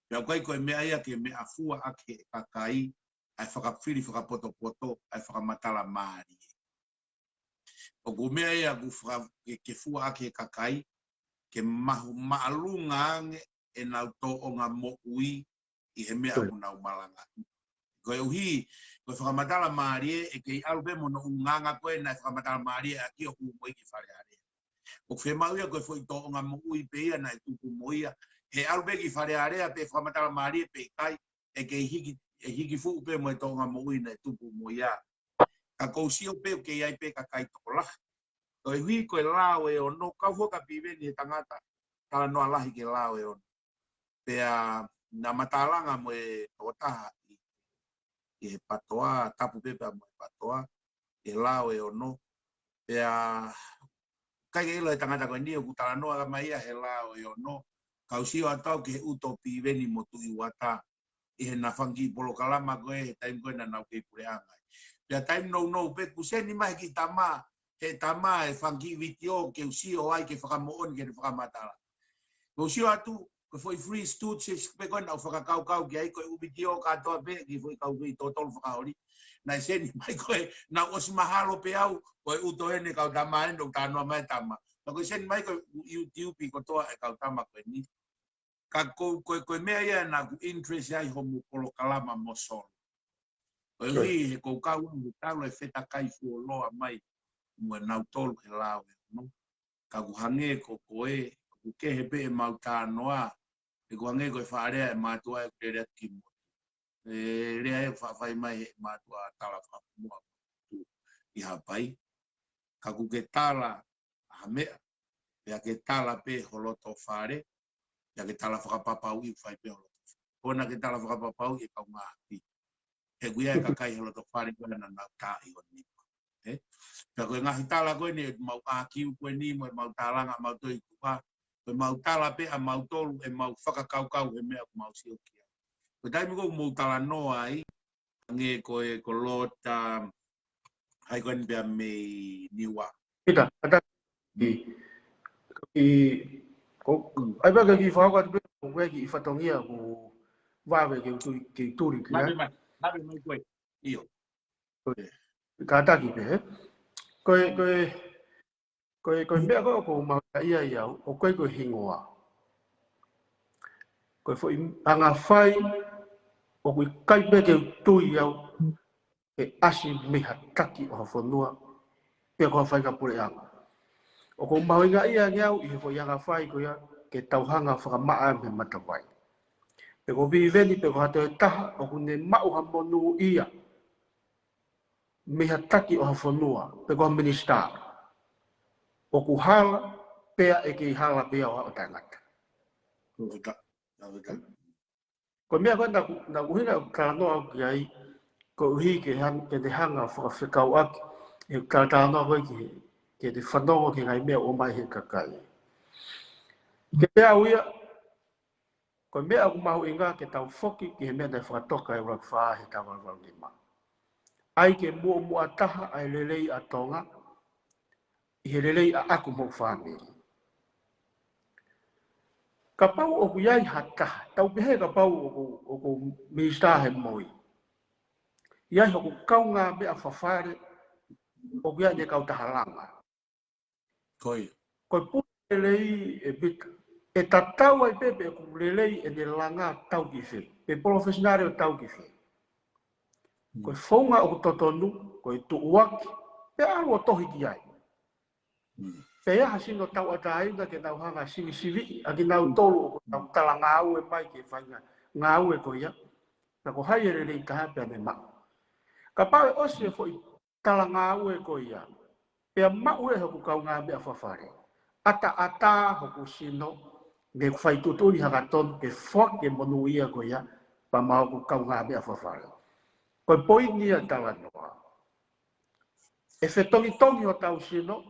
Pea kai ko e mea ia ke me afua aki e kakai ai whakawhiri whakapoto ai whakamatala maari. O ku mea ia ke fua aki e kakai ke mahu maalunga e nau to o ngā mo'ui i he mea ku nau malanga. Ko e uhi, ko e whakamatala maari e ke i alupe mono unganga koe na whakamatala maari e aki o ku moi ki Falealea. O whemau ia ko e fwoi to o ngā mo'ui pe ia na e tupu moia. He alupe ki Falealea pe whakamatala maari e pe kai e ke hiki fu pe mo e to o ngā mo'ui na e tupu moia. Ka kousio pe o ke iai pe ka kai toko lahi. Ko e hui ko e lao e ono, kau fo ka piveni e tangata, kala noa lahi ke lao e ono. Pea na matalanga mo e totaha i he patoa, tapu pepe mo e patoa, e lao e ono. Pea kai ke ilo e tangata koe ni o kutala noa ka maia he lao e ono. Kau sio atau ke he uto piveni mo tui wata. I he na whangi polo kalama koe he taim koe na nau kei pureanga. Pea taim no pe kuseni mai ki Tama. He Tama e whangi vitio ke usio ai ke whakamoon ke whakamatala. Ko usio atu, ko foi free stoots pe koe na whakakau ki ai koe ubitio katoa pe ki foi kau ki totonu whakaori. Na seni mai koe na osi mahalo pe au koe uto ene kau Tama endo tanoa mai Tama. Na koe seni mai koe YouTube ko toa e kau Tama koe ni. Ka koe mea ia na ku interest ai homo polo kalama mo solo. Koe hui he kou kau ungu talo e wheta kai fuoloa mai. Mua nau tolu he lao e no. Ka kuhange ko koe, ku kehe pe e mauta noa, e kuhange ko e whaarea e mātua e kurerea kimo. E rea e whawhai mai he mātua tala whakamua i hapai. Ka ku ke tala hamea, pea ke tala pe holoto whare, pea ke tala whakapapau i whai pe holoto whare. Kona ke tala whakapapau i kau ngaahi. He guia e kakai holoto whare kona na nau tā i o nipa. Ka koe ngahi tala koe ni mau ākiu koe ni mo e mau tālanga mau toi kupa. Koe mau tala pe a mau tolu e mau whakakaukau he mea ku mau sio kia. Koe taimi kou mau tala noa ai. Nge koe ko lota hai koe ni pia me niwa. Pita, kata ai ba ki whakau atu pe ko koe ki whatongia ko wawe ke turi ki ai. Nabe mai koe. Iyo. Kata ki pe, koe mea ko mahu'inga ia o koe hingoa. Koe fo anga whai o koe kai pe ke tui au e asi meha taki o hawhanua pe ko whai ka pure anga. O ko mahu'inga ia ngiau i he fo anga whai koe ke tauhanga whakama'a me matawai. Pe ko viveni pe ko hato e taha o kune mauha monu'ia meha taki o hawhanua pe ko minister. O ku hala pea e ke hala pea o tangata. Ko mea koe na kuhina kānoa ki ai, ko uhi ke te hanga whakawhikau aki, e kānoa koe ke te whanongo ki ngai mea o mai he kakai. Ke pea uia, ko mea ku mahu'inga ke tau whoki ki he mea te whakatoka e whakawha he tau wau lima. Ai ke mua taha ai lelei a Tonga, i he lelei a aku mo whaneri. Ka pau o ku iai hata, tau pehe ka pau o ku minister he moi. Iai ho ku kaunga mea whawhare, o ku iai ne kau tahalanga. Koi. Koi pūne lei e bita. E tatau ai pepe ku lelei e ne langa tau ki whi. Pe profesionare o tau ki whi. Koi whaunga o ku totonu, koi tu'uaki, pe alu o tohi ki ai. Pe aha sino tau atainga ke nau hanga sivi, a ki nau tolu o tau tala ngāue mai ke whainga ngāue ko ia. Na ko hai ere rei taha pia me mau. Ka pau e osi e fo i tala ngāue ko ia. Pea mau e hoku kau ngā mea whawhare. Ata hoku sino, me whai tuturi haka ton ke whake monu'ia ko ia, pa mau ku kau ngā mea whawhare. Koe poini a tala noa. E whetongi o tau sino,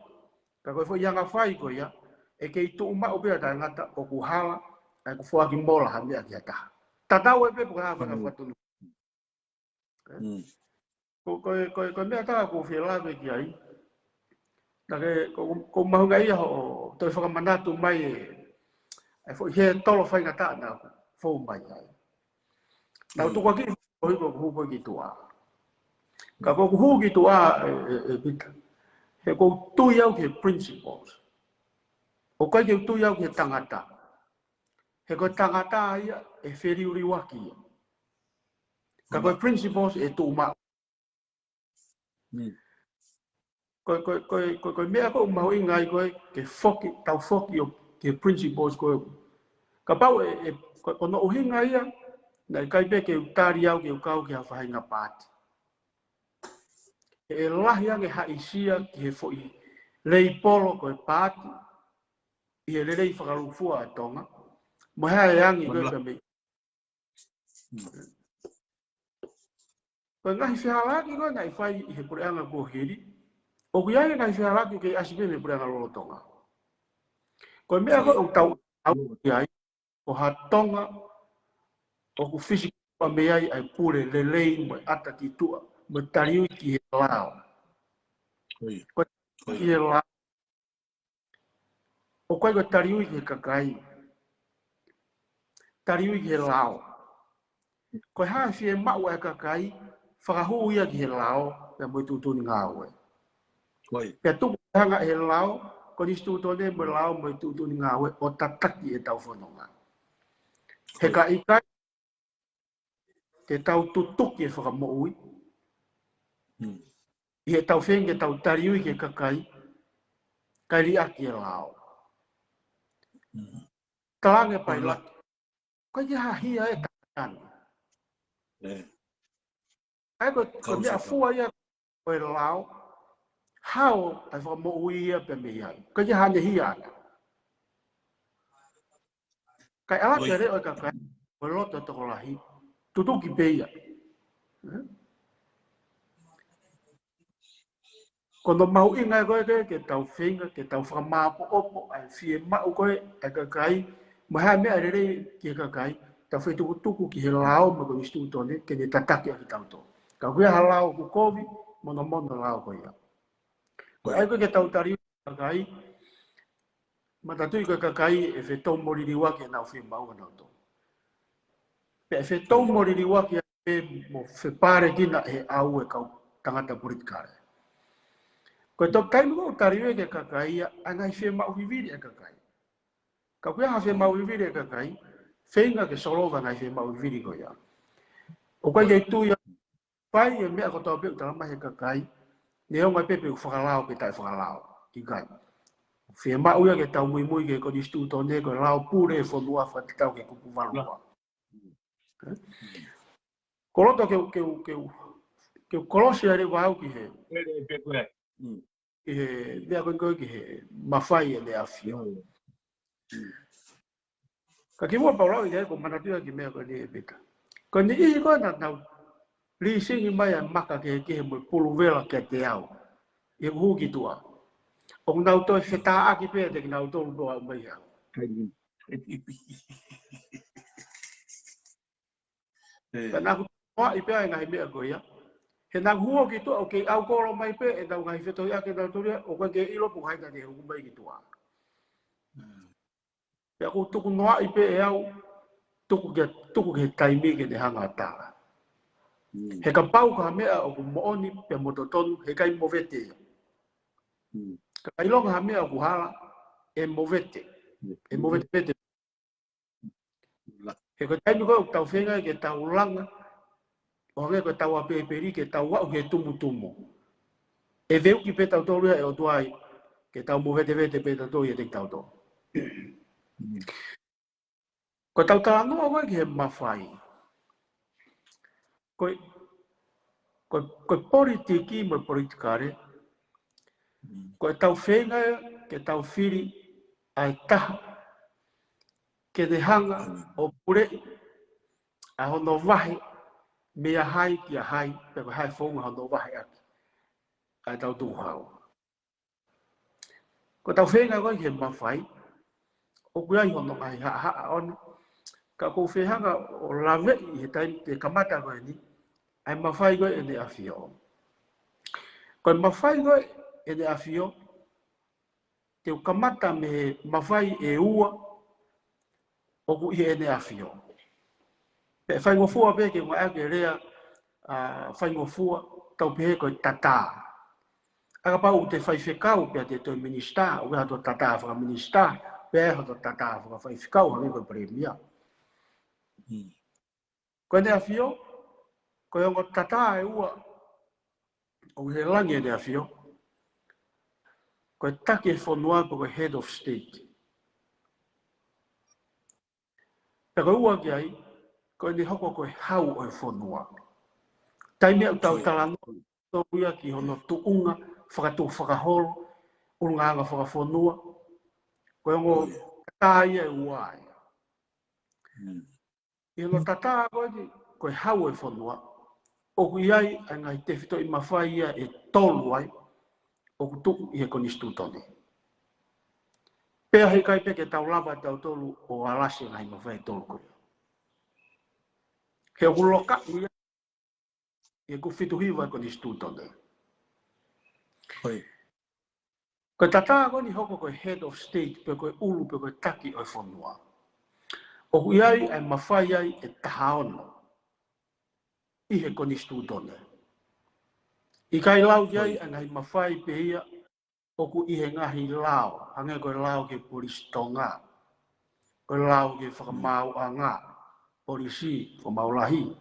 ka koe fo ianga whai ko ia, e kei tu'uma o pia tai ngata o ku hala, e ku whaki mola ha mea ki ataha. Tatau e pepo ka hawa ka whatunu. ko me ta ko fela ke ai da ke ko mahunga ia ho to whakamanatu mai e fo he tolo whai ngata na fo mai ai na tu ko ki ko hu ki tua ka ko hu ki tua he ko tu iau ke principles o ka ke tu iau ke tangata he ko tangata ia e feri uri waki ka ko principles e tu ma ko mea ko mahu'inga ko ke foki tau foki o ke principles ko ka pau ko no uhinga ia na kai pe ke utari au ke ukau ke whainga pati e lahi ange haisia ke foi lei polo ko e pati i e lei whakarufua a Tonga mo hae angi ko ka me ko ngahi whihalaki ko na i whai i he pureanga ko hiri o kuiai ngahi whihalaki ke asipe me pureanga lolo Tonga ko mea ko o tau au kuiai o ha Tonga o ku fisika pa meai ai pure lelei mo ata ki tua mo tariu ki he lao ko ki he lao o koe ko tariu ki he kakai tariu ki he lao ko ha fie mau e kakai whakahu ia ki he lao pe mo Potungaue Ngaue pe tuku hanga he lao ko Hisitolia mo lao mo Potungaue Ngaue o tataki e tau whanonga he ka ikai te tau tutuki e whakamo'ui i he tau whenke tau tariu ki he kakai kai ria ki he lao talange pai laki ko ki hahia e tatani ai ko mea fua ia ko e lao hao ai whakamo'ui ia pe me iai ko ki hane hia ana kai ala ke reo e kakai ko loto toko lahi tutuki peia kono mahu'inga koe ke tau whenga ke tau whakamapo opo ai fie mau koe ai kakai ma hae mea rere ki kakai tau whetukutuku ki he lao ma ko Hisitolia ke ne tataki a ki tau to ka kuia ha lao ku kovi mono lao koe ia ko ai koe ke tau tari kakai ma tatui koe kakai e whetou moririwa ke nau whi mau anau to pe e whetou moririwa ke e mo whepare kina he au e kau tangata puritikare ko to kai mo tariwe ke kakai anga fe ma viviri e kakai ka kuia ha fe ma viviri e kakai feinga ke solo va ngai fe ma viviri ko ya o kai ke tu ya pai e me ko to pe ta ma he kakai ne o mai pepe whakalao ke tai whakalao ki kai fe ma uia ke tau mui ke ko Hisitolia ko lao pure fo lua fa tau ke kupu valua ko loto ke kolosi ari wau ki he mea koe ki he mafai e le afio. Ka ki mua paulau i hei ko manatua ki mea koe ni e pita. Ko ni ihi koe na nau li singi mai a maka ke he mo pulu vela ke te au. E uhu ki tua. O nau toi whetaa aki pēr te ki nau tolu doa mai au. Ka naku toa i pēr ngai mea koe ia. He nang huo ki tua o ke au koro mai pēr e nau ngai whetoi ake nau toria o koe ke ilo pu haita te huku mai ki tua. Pea ko tuku noa i pēr e au tuku ke taimi ke te hanga tāra. He ka pau ka mea o ku mooni pe mo totonu he kai movete. Ka ilonga ha mea o ku hala e movete. E movete pete. He ka taimi koe o tau whenga ke tau langa o hanga ko tau apeperi ke tau wau ke tumu. E veu ki pe tau toru e o tuai ke tau movete vete pe tau toru e te tau toru. Ko tau tānua koe ki he mafai. Ko politiki mo politikare. Ko tau whenga ke tau whiri ai taha ke te hanga o pure a hono wahi mea hai ki a hai pe ko hai whonga hono wahi aki ai tau tuhau. Ko tau whenga koe ki he mawhai o kuai hono ngai haa ono ka kou whehanga o lawe i he taimi te kamata koe ni ai mawhai koe e ne awhio. Koe mafai koe e de afio, te ukamata me mafai e ua, o ku i e de afio. Pe fai ngofua pe ke ngā ake rea, fai ngofua, tau pehe koe tata. Aka pau te fai whekau pe te toi minista, o ka to tata whaka minista, pe e to tata whaka fai whekau, hangi koe premia. Koe de afio, koe ongo tata e ua, o he langi e de afio, koe take e whanua koe head of state. Pe koe ua ki ai, koe ni hoko koe hau o e whanua. Taimea u tau talano, tō ia ki hono tu'unga, whakatu whakaholo, urunganga whakawhanua, koe ongo tata ia e uai. I hono tata koe hau o e whanua, o kui ai a ngai te whito i mawhai ia e tolu ai, o ku tuku i he Hisitolia. Pea hei kai peke tau lava tau tolu o alasi ngai mawhai tolu koe. He o loka ia, e ku whitu hiwa i Hisitolia. Koe tata ni hoko koe head of state, pe koe ulu, pe koe taki o e whanua. O kui ai ai mawhai ai e tahaono, i he Hisitolia. I kai lau iai a ngai mawhai pe ia, o ku i he ngaahi lao, hange koe lao ke polisi Tonga, koe lao ke fakama'ala'ala, polisi fakamalolo'i.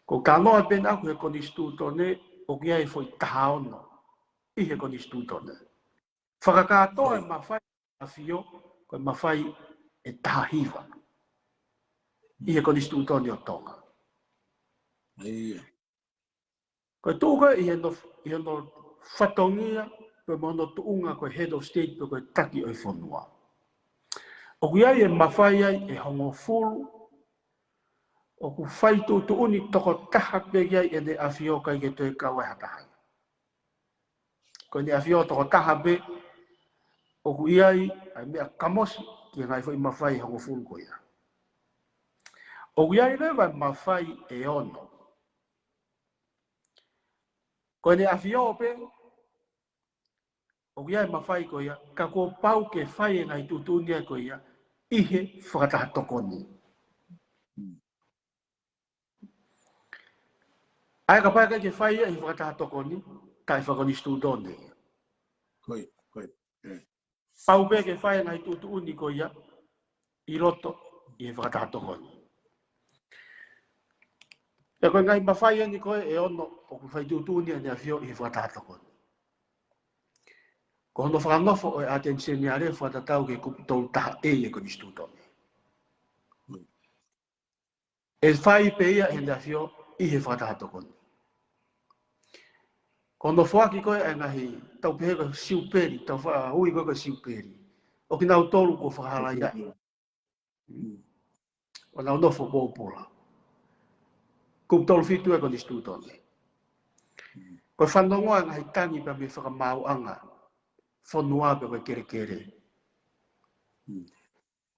Ko kanoa ben aku he Hisitolia, o ki ai foi tahaono, i he Hisitolia. Whakakatoa e mawhai a fio, koe mawhai e tahiwa, i he Hisitolia o Tonga. Koe tūka i heno whatongia, koe mono tu'unga koe head of state, koe taki o i whanua. O kui ai e mawhai ai e hongo fulu, o ku whai tu'uni toko taha pegi ai e ne afio kai ke toi kawe hatahai. Koe ne afio toko taha pe, o kui ai mea kamosi ki ngai fai mawhai hongo fulu koe ia. O kui ai rewa mawhai e HONO. Koe ne afio pe, o kia e mawhai ko ia, ka ko pau ke whai e ngai tutunia ko ia, ihe whakataha tokoni. Ai ka pai ke whai ia i whakataha tokoni, kai Hisitolia. Pau pe ke whai e ngai tutuni ko ia, i roto i whakataha tokoni. E koe ngai mawhai e ni koe e ono, o ku whai tutunia ni a fio i whakataha tokoni. Ko hono whakanofo o e atensia ni are whatatau ke kupitou taha e Hisitolia. E whai pe ia e nea fio i he whakataha tokoni. Ko hono whaki koe e ngahi tau pehe ko siuperi, tau hui koe ko siuperi. O ki nau tolu ko whakahala iai. O nau nofo pōpula. Kupitolu fitu e Hisitolia. Ko whanongoa ngahi tangi pa me whakama'ala'ala. Whanua pe koe kere kere.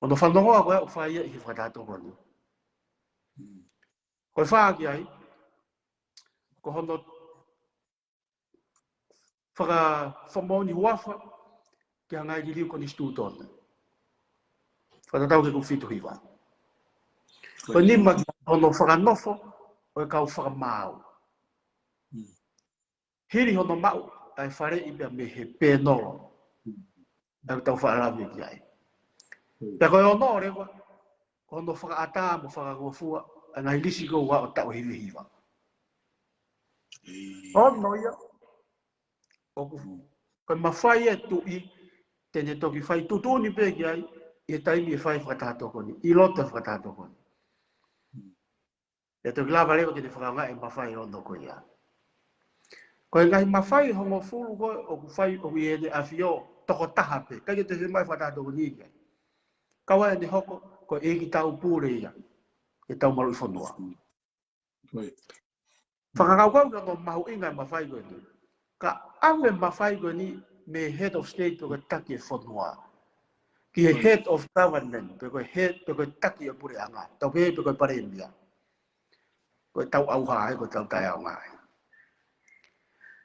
Ono whanongoa koe o whai i whakataha tokoni. Koe whaaki ai, ko hono whamaoni huafa ki hangai ki liu Hisitolia. Whatatau ke kuwhitu hiwa. Koe nima ki hono whakanofo o e kau whakamau. Hiri hono mau ai whare i me he pēnolo. Ai tau whaarami ki ai. Pea koe ono rewa, ko hono whakaata mo whakangofua, a ngai lisi ko wa o tau hiwi hiwa. Ono ia, koe mawhai e tui, tene toki whai tutuni pe ki ai, i taimi e whai whakataha tokoni, i loto whakataha tokoni. E toki lava lewa ki te whakanga e mawhai ono koe ia. Koe ngai mawhai hongo fulu koe, o ku whai o i ene afio, toko taha pe, kai te he mai whakataha tokoni i kai. Kawa e ne hoko, koe e ki tau pūre ia, e taumu'a whanua. Whakakaukau ka no mahu'inga e mawhai koe ni. Ka au e mawhai koe ni me head of state pe koe taki e whanua. Ki he head of government, pe koe taki e pure anga. Tau pe koe parembia. Koe tau auha e koe tau tai au ngai.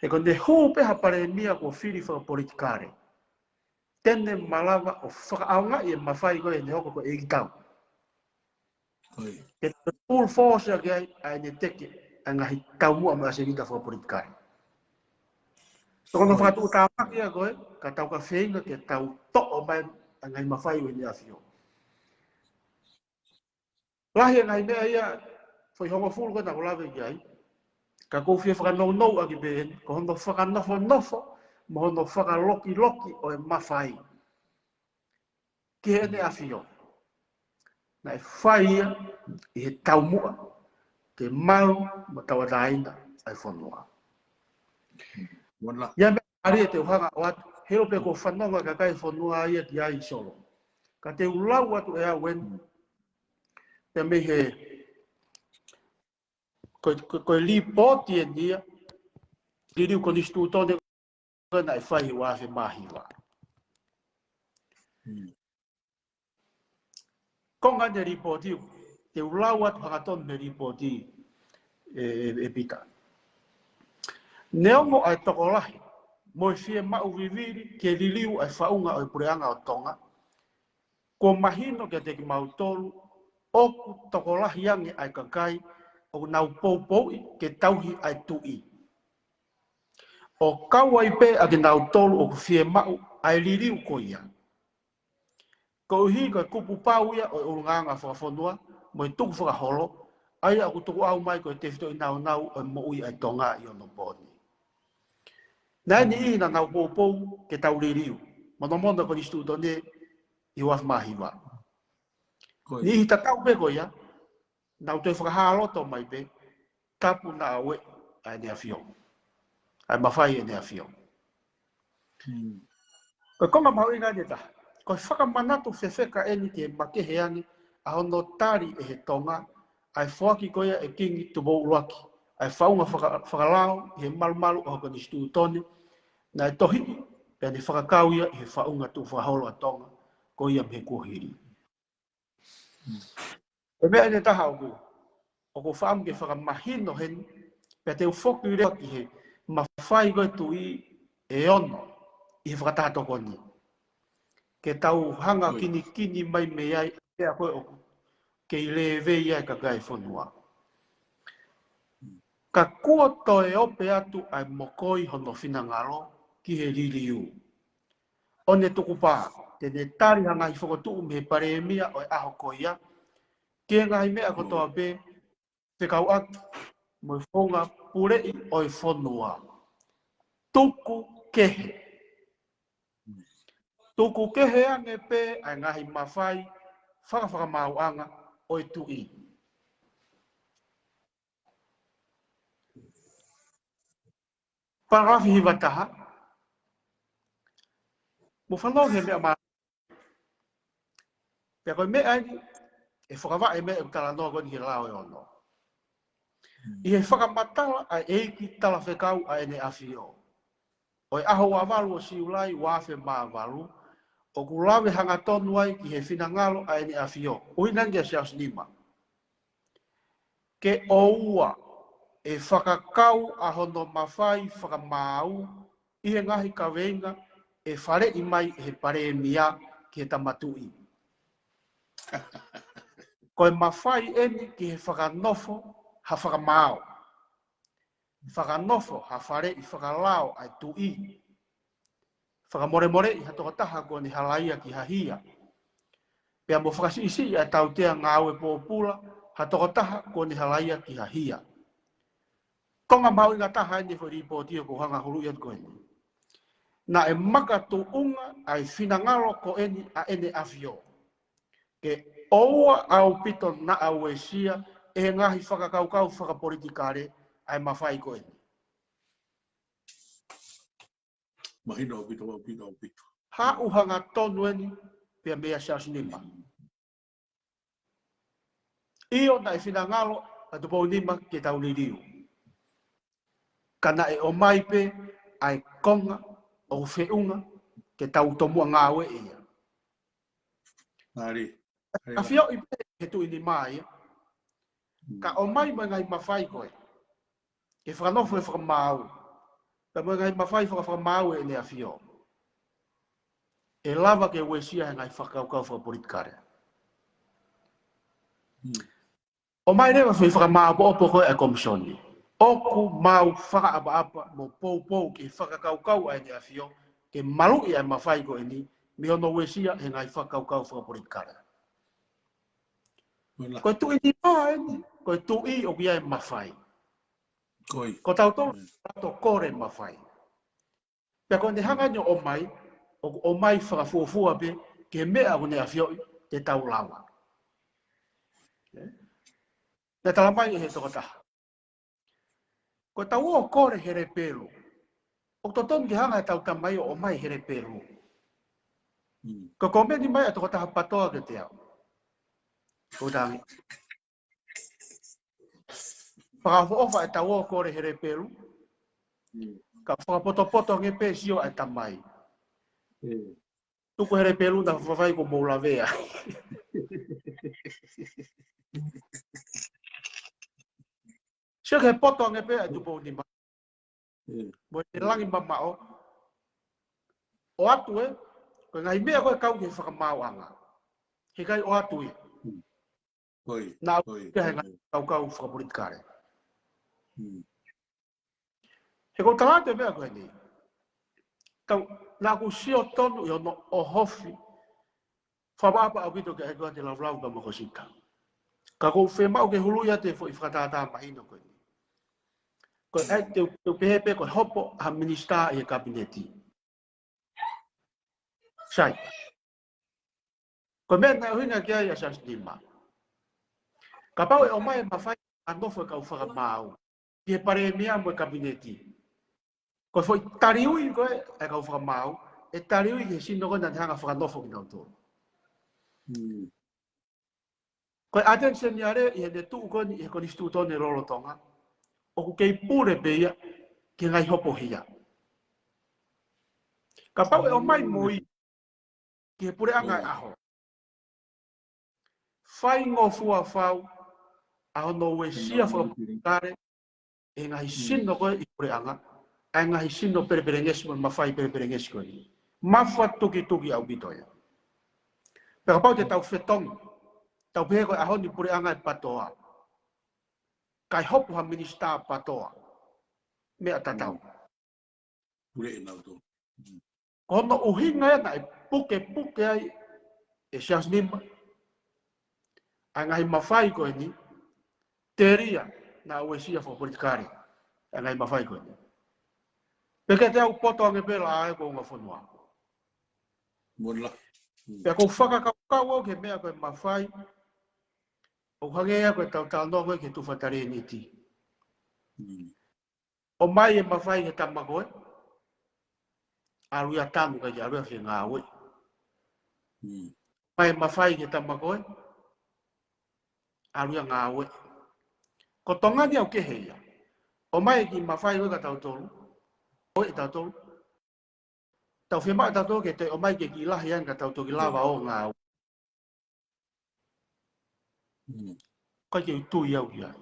E ko ne ho pe ha pare mia ko fili fa politikare. Tene malava o whakaaunga i mafai ko e ne hoko ko e tau. E te full force a gai a ne teke a ngahi taumu'a ma se rita whaka politikare. So kono whakatu tāmaki a koe, ka tau ka whenga ke tau to'o mai a ngai mawhai o ni awhio. Lahi a ngai mea ia, whai honga fulu koe tako lawe i ai, ka kou whia whakanau a ki behen, ko hono whakanofo, ma hono whakaloki o e mawhai. Ki he ne awhio. Na e whai ia, i he taumu'a, ke mau ma tawa daina ai whanua. Ia mea ari e te uhanga o atu, heo pe ko whanonga ka kai whanua ia ki ai solo. Ka te ulau atu e awen, pe me he, koe li poti e nia, ki riu Hisitolia na e whai wa fe mahiwa. Konga ne ripoti, te ulau atu hangaton ne ripoti e pita. Neongo ai tokolahi, mo fie mau viviri ke liliu ai whaunga o pureanga o Tonga, ko mahino ke te ki mau tolu, oku tokolahi ange ai kakai, o nau poupoi ke tauhi ai tu'i. O kaua i pe a ke nau tolu o fie mau ai liliu ko ia. Ko uhi ko kupu pau ia o urunganga whakafonua, mo i tuku whakaholo, ai aku tuku au mai ko te fito i nau o mo'i ai Tonga i ono poni. Nai ni ina nau poupou ke tau liliu, mono ko Hisitolia i waf mahiwa. Ni hita tau pe ko ia, nau te whakahaloto mai pe, tapu na awe ai ne awhio. Ai mafai e ne awhio. Ko konga mahu'inga ni ta, ko whakamanatu whewheka eni ke makehe ani, a hono tari e he Tonga, ai whaki ko ia e kingi tu bou uaki, ai whaunga whakalao i he malu o hoko Hisitolia, na e tohi, pe ni whakakau ia i he whaunga tu whaholo a Tonga, ko ia me kuhiri. E mea ene taha o ko whaam ke whakamahino hen, pe te ufoku rea ki he mafai koe tui e ono i he whakatato koni. Ke tau hanga kini mai me ai e a koe oku, ke i le vei ai ka gai whanua. Ka kua to e ope atu ai mokoi hono whina ngaro ki he liliu. O ne tuku pā, te ne tari hanga i fokotu'u me pare mia o e aho koia, ke ngai mea kotoa be, te kau atu, mo i whonga purei o i whanua. Tuku kehe. Tuku kehe ange pe ai ngahi mafai, whakama'ala'ala o i tu'i. Paragrafi hiwa taha, mo whanau he mea maa. Pea koe mea ni, e whakawa e mea e utala noa koni he lao e ono. I he whakamatala ai eiki tala whekau ai ne awhio. O e aho wavalu o siulai wafe maa valu, o kulawe hanga tonu ai ki he whinangalo ai ne awhio. Uinangi a siaus nima. Ke oua e whakakau a hono mafai whakamau, i he ngahi kawenga e whare i mai he pare mia ki he Tama Tu'i. Ko e mafai eni ki he whakanofo ha whakamau. Whakanofo ha whare i whakalao ai tu'i. Whakamore i hatokotaha ko ni halaia ki hahia. Pea mo whakasi a tautea ngāue pōpula, hatokotaha ko ni halaia ki hahia. Konga mahu'inga taha ni whari pōtia ko hanga huru iat ko eni. Na e maka tu'unga ai whinangalo ko eni a ene awhio. Ke oua au pito na au e sia e ngahi whakakaukau whakapolitikare ai mawhai ko eni. Mahina o pito. Ha uhanga tonu eni pia mea siasinima. Io na e whinangalo a tupou nima ke tau liriu. Kana e o mai pe ai konga o whiunga ke tau taumu'a ngāue ia. A whio i pe he tu ini mai, ka o mai ngai mawhai koe, ke whanofo e whakamau, Tama ngai mafai fakafamaue ne afio. E lava ke wesia ngai fakakau fapolitikare. O mai rewa fakamau po ko e komisioni. Oku mau apa mo pou ke fakakau ai ne afio ke malu'i ai mafai ko ini mi ono wesia ngai fakakau fapolitikare. Ko tu ini pa ini, ko tu I o kia mafai. Ko tau to kore mafai. Pea ko ne hanga nyo o mai whakafua pe ke mea o ne awhioi te tau lawa. Te talamai he toko taha. Ko tau o kore here pelu. O totonu ki hanga e tau tamai o mai here pelu. Ko komeni mai e toko taha patoa ke te au. Ko tangi. Whakafofa e tau o kore here pelu. Ka whakapoto nge pe sio e tamai. Tuku here pelu na whawai ko moulavea. Sio ke poto nge pe e tupo ni ma. Mo te langi mamao. O atu e, ko ngai mea koe kau ke whakamau anga. He kai o atu e. Na au ke he ngai kau whakapolitikare. He ko talate mea koe ni. Tau, nā ku sio tonu i ono o hofi. Whamapa au pito ke he koe te lau ka makosika. Ka kou whemau ke huluia te fo i whakatata mahino koe ni. Koe ai te pehepe koe hopo ha minister i e kabineti. Sai. Koe mea nai uhinga kia i a sastima. Ka pau e o mai mawhai anofo e kau whakamau. Ki he pare mea mo e kabineti. Koe foi tariui koe e kau whakamau. E tariui ki he sino koe na te hanga whakanofo ki nau tō. Koe attention ni are i he ne tuu koe ni i he Hisitolia rolo Tonga. O ku kei pure beia ki ngai hopo hia. Ka pau e o mai moi ki he pure anga e aho. Whai ngofua whau a hono we sia whakapolitikare e ngai sino koe i pure anga. E ngai sino pereperengesi mo mafai pereperengesi koe ni. Mafa tuki au bitoia. Peka pau te tau whetong. Tau pehe koe aho ni pure anga e patoa. Kai hopu ha minister patoa. Mea tatau. Pure e nau tō. Ko hono uhinga e na e puke ai e sias nima. A ngai mafai koe ni. Teria na uesia whakapolitikare. A ngai mafai koe ni. Peke te au poto ange pela ae ko unga whanua. Mola. Pea ko whakakau au ke mea koe mawhai. O hangea koe tau nongo ke tu whatare ni ti. O mai e mawhai ke tama koe. Aruia tamu kai ke aruia ke ngāue. Mai e mawhai ke tama koe. Aruia ngāue. Ko tonga ni au ke heia. O mai ki mawhai koe ka tau tolu. O e tau tolu. Tau whima e tau tolu ke te o mai ke ki lahi an ka tau toki lava o ngāue. Koe ke utui au ia.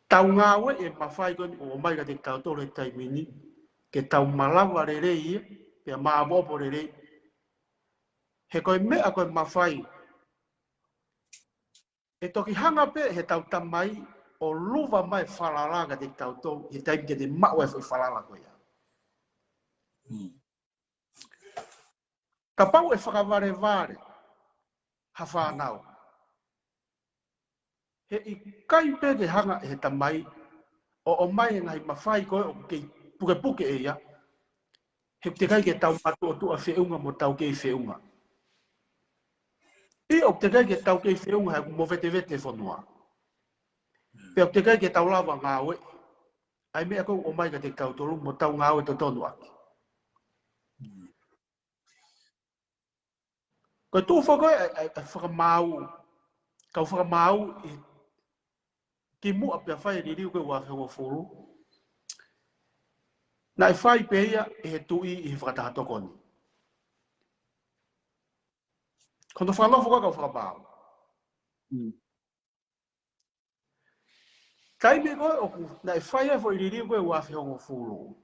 Tau ngāue e mawhai koe o mai ka te tau tolu e taimini. Ke tau malawa re rei ia. Pea maamopo re rei. He koe mea koe mawhai. E toki hanga pe he tau tamai o luva mai whalala ka te tau tolu. He taimi ke te mau e whalala koe ia. Ka pau e whakaware ha whanau. He i kai pe ke hanga he tamai o mai e ngai mawhai koe o kei puke e ia. He te kai ke tau matu o tua whiunga mo taukei whiunga. I o te kai ke taukei whiunga he mo vete whanua. Pe o te kai ke tau lava ngāue. Ai mea kou o mai ka te tau tolu mo tau ngāue totonu aki. Koe tū whakakoe e whakamau. Kau whakamau i ki mua pia whai ni riu koe wa whiunga whuru. Na e whai pe ia e he tui i he whakatahatokoni. Kono whanofo koe kau whakamau. kai me ko oku na fai fo iri ko wa fe ngo fulu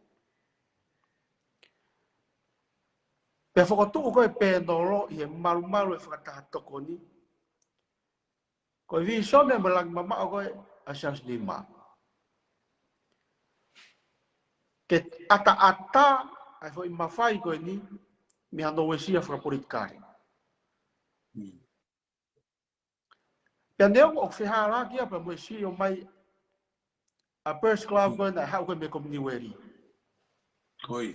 pe fokotu'u ko pe ndolo ye malu e fakatokoni ko vi so me malang mama ko asas lima ke ata ai fo mafai ko ni mi ando wesia fra politkari Pendeu o fihala kia pa mo si o mai a first club ko na ha ko me komiti weri. Oi.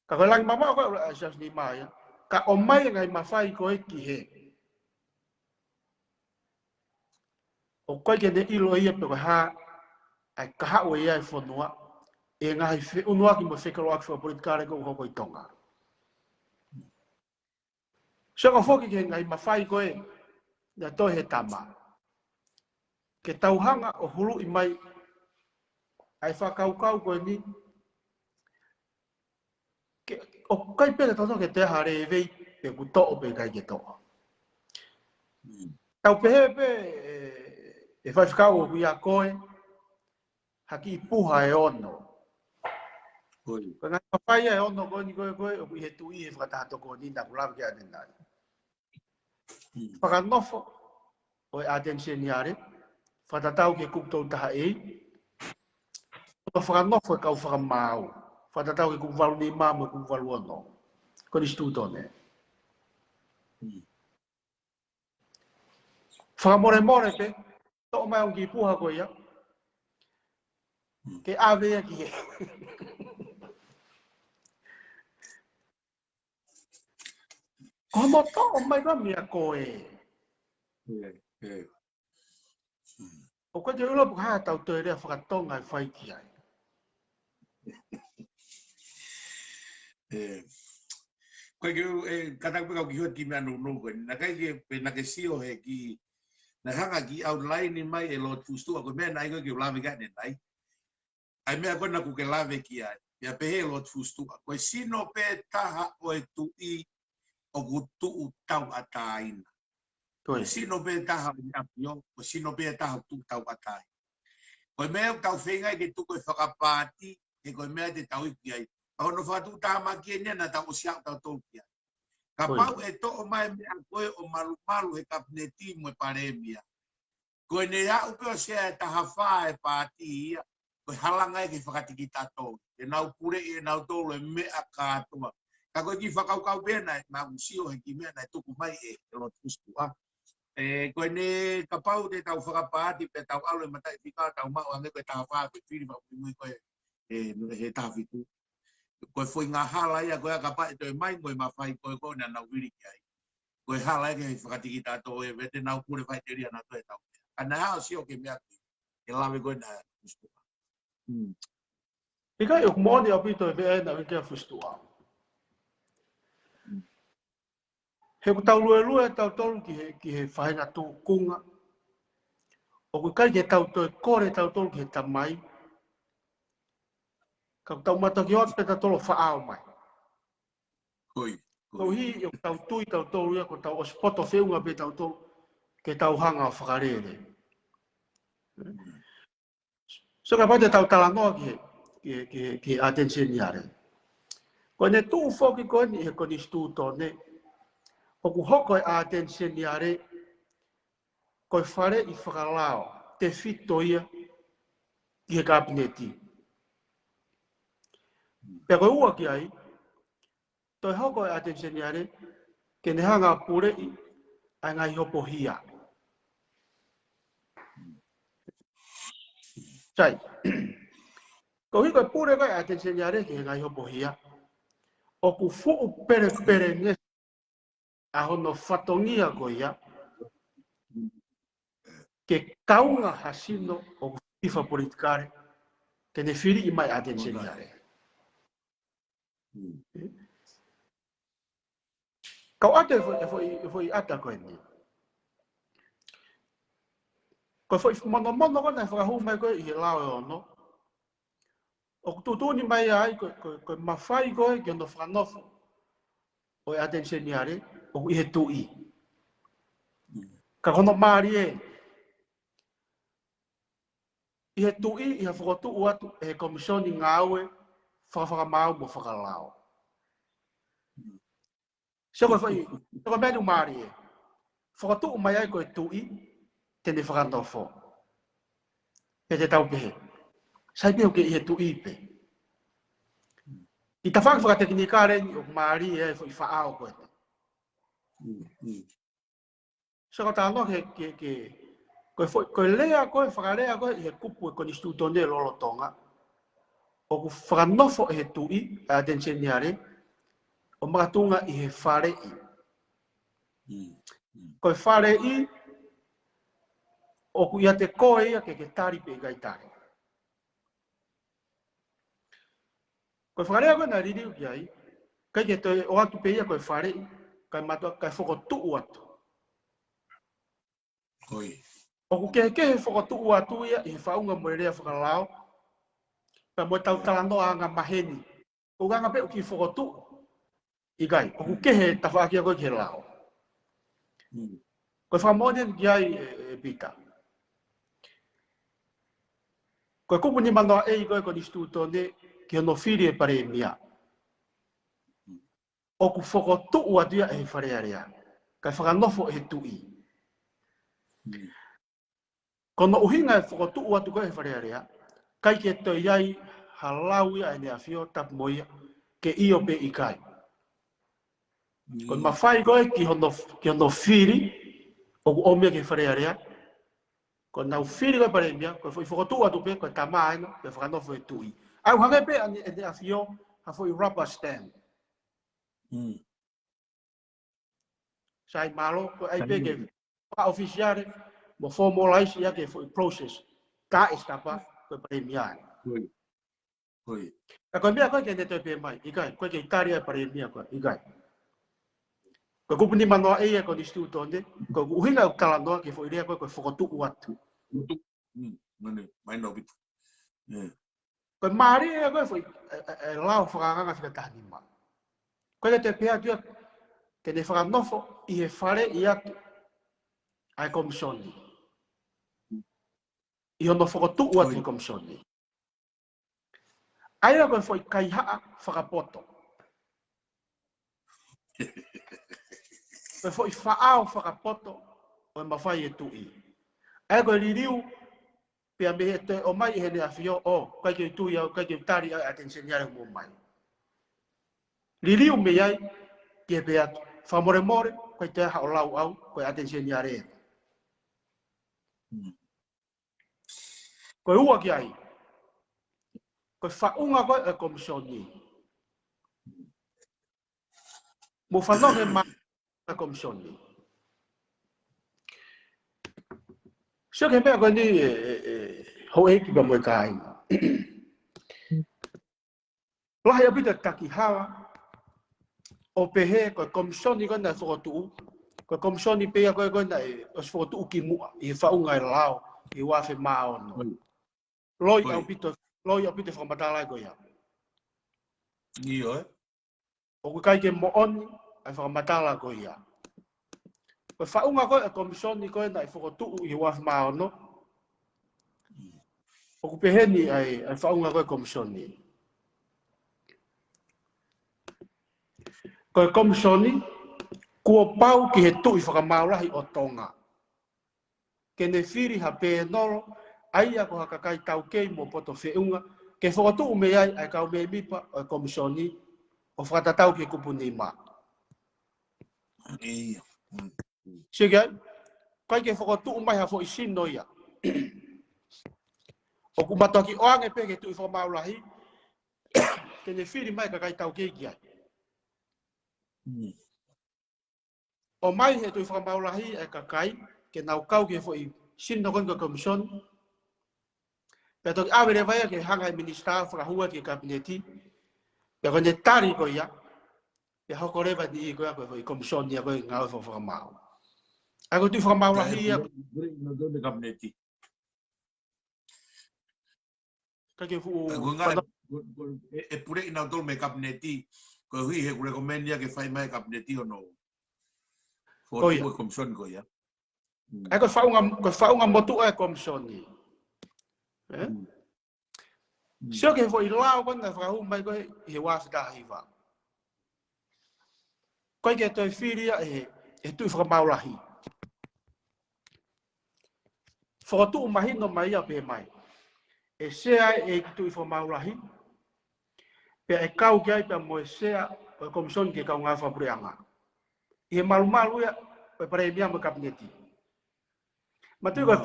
Ka ko lang mama ko asas ni mai ka o mai ngai mafai ko ki he. O ko ke de ilo ia pe ko ha ai ka ha o ia fonua e ngai fe unua ki mo se ko ak fo politkare ko ko Tonga. So ko foki ke ngai mafai ko e na tohi tama. Ke tauhanga o hulu i mai ai whakaukau koe ni o kai pere tau ke te hare e vei pe ku to'o pe kai ke to'o. Tau pehe pe e whaiwhakau o hui a koe haki i puha e ono. Koe ngai mawhai e ono koe ni koe o hui he tui e whakatahato koe ni na kulawe ke adenai. Whakanofo o e atensia ni are whatatau ke kuktou taha ei o whakanofo e kau whakamau whatatau ke kukuwalu ni mamu e kukuwalu ono ko Hisitolia whakamore pe to mai on ki puha ko ia ke ave ki he kono to mai ko mia ko e o ko te ulo ha tau te rea whakatonga e whai ki ai Koe ke katak pe kau ki hot ki mea no koe. Na kai ke pe na ke sio he ki na hanga ki outline ni mai e lo fustu ko mea nai koe ke lave ka ne nai. Ai mea koe na ku ke lave ki ai. Ya pe he lo fustu ko sino pe taha o e tu'i o ku tu'u tau ataina. Ko sino pe taha o apio ko sino pe taha tu tau atai. Ko mea tau whenga ke tu koe whakapati e koe mea te tau iki ai. Ono fatu tama ki ne na tau siak tau tokia. Ka pau e to o mai mea koe o malu he kapneti mo e paremia. Koe ne ia upe o sea e tahafa e pati ia. Koe halanga e ke whakatiki tato. E nau pure e nau tolo e mea kātua. Ka koe ki whakaukau pēna e ma usio he ki mea na e tuku mai e lo tustu. Koe ne ka pau te tau whakapati pe tau alo e matai whika tau mau ange koe tahafa koe whiri ma ui koe he tahafitu. Koe foi ngā hala ia koe ka pai toi mai koe mafai koe koe na nau wiri ki ai. Koe hala ia ke whakatiki tātou e vete nau kure whai teria na toi tau. Ana hao sio ke mea ki. E lawe koe na fustua. Ika i ukmoni au pito e vea na wikea fustua. He ku tau lue tau tolu ki he whahinga tū kunga. O ku kai ke tau toi kore tau tolu ki he tamai. Ka tau mata ki hot pe ta tolo whaao mai. Ko hi i tau tui tau tolu ia ko tau o spoto whiunga pe tau tolu ke tau hanga o whakarere. So ka pate tau talanoa ki atensia ni are. Ko ne tū whoki koe ni he koni Hisitolia o ku hoko e atensia ni are koe whare i whakalao te whito ia ki he kabineti. Pe koe ua ki ai, toi hoko e atensia ni are ke ne hanga pure i a ngai hopo hia. Sai, ko hiko e pure koe atensia ni are ke he ngai hopo hia. O ku fuu pere nge a hono whatongia ko ia ke kaunga hasino o ku ifa politikare ke ne whiri i mai atensia ni are. Kau ate e foi ata koe ni. Ko foi mono ko na whakahu mai koe i he lao e ono. O tutuni mai ai koe mafai koe ke no whanofo o e atensia ni are o i he tui. Ka kono maari e I he tu'i, i he fokotu'u atu, he komisioni ngaue, whakamau mo whakalao. Soko fai, soko menu mari e. Fokotu'u mai ai koe tu'i, tene whakanofo. E te tau pehe. Sai pehe ke i he tu'i pe. I ta whakateknika reni o mari e fo i whaao koe. Soko ta no ke koe lea koe, whakalea koe, i he kupu e Hisitolia lolo Tonga. O ku whakanofo e he tu'i, a den seniare, o makatunga i he whare'i. Koe whare'i, o ku ia te koe ia ke tari pe gai tari. Koe whakalea koe na ririu ki ai, kai ke toi o atu pe ia koe whare'i, kai matua, kai fokotu'u atu. O ku kehe fokotu'u atu ia, i he whaunga moerea whakalao, pa mo tau talanoa anga maheni. O ganga pe o ki fokotu'u, i gai, o ku kehe tawhaakia koe ke lao. Koe whakamonen ki ai e pita. Koe kupu ni manoa ei koe Hisitolia ki hono whiri e pare mia. O ku fokotu'u atu ia e Falealea. Kai whakanofo e tu'i. Kono uhinga e fokotu'u atu koe e Falealea, kai ke toi iai halau ia e nea whio tapu moia ke io pe i kai. Koe mafai koe ki hono whiri, o ku omia ke Falealea, koe nau whiri koe pare mia, koe i fokotu'u atu pe, koe tama aino, pe whakanofo e tu'i. Au hange pe e nea whio, hafo i rubber stamp. Sai malo, koe ai pe ke officiare, mo formalize ia ke foi process. Ka estapa, koe pare mia. A koe mea koe ke ne te pe mai, i kai, koe ke itaria e pare mia koe, i kai. Koe kupu ni manoa e koe Hisitolia, koe uhinga u talanoa ke foi rea koe fokotu'u atu. Mai no bitu. Koe maari e koe foi lao whakanganga whika tahanima. Koe te pea tua, ke ne whakanofo i he whare i atu ai komisioni. I hono fokotu'u atu i komisioni. Aia koe foi kaihaa whakapoto. Koe foi whaao whakapoto o mafai e tu'i. Aia koe ririu pia me te o mai he nea whio o kai ke tu'i au kai ke tari a te nseniare mo mai. Ririu me iai ke pe atu. Whamore more koe te aha o lau au koe a te nseniare e. Koe ua ki ai. Koe whaunga koe e komisioni. Mo whanonge ma e komisioni. Sio ke mea koe ni hoi ki pa moe kai. Lahi apita taki hawa o pehe koe komisioni koe na fokotu'u. Koe komisioni pea koe na os fokotu'u ki mua. I whaunga e lao i wafe maono. Loi au pito whakamatala koe ia. Iyo e. O koe kai ke mooni ai whakamatala koe ia. Koe whaunga koe e komisioni koe na i fokotu'u i wafe maono. O ku peheni ai whaunga koe komisioni. Koe komisioni, kua pau ki he tu'i whakamaulahi o Tonga. Kene whiri ha pēnoro, aia ko hakakai taukei mo poto whiunga, ke whakatu'u me ai kau me mipa o komisioni, o whakatatau ke kupu ni ma. Sige ai, kai ke whakatu'u mai ha fo isino ia. O kumatoki oange pe ke tu'i whakamaulahi, kene whiri mai kakai taukei ki ai. O mai he tu'i whakamaulahi e kakai, ke nau kau ke fo i sino konga komisioni, pe toki awe re vai ke hanga i minister whakahua ki kabineti, pe kone tari ko ia, pe hoko rewa ni i koe koe i komisioni a koe ngāu whakamau. A koe tu'i whakamaulahi ia. Kake fu e pure ina tol me kabineti ko hui he recommend ya ke fai mai kabineti ono fo tu komisioni ko ya ai ko faunga motu e komisioni Sio ke foi lao kon na fra mai ko he wa fita hiva. Ko ke to firia e tu fakamaulahi. Fokotu'u mahino mai a pe mai. E sea e tu fakamaulahi. Pe e kau ke ai pe mo sea o komison ke kau ngafa prianga. E malu ya pe premia mo kabineti. Matu ko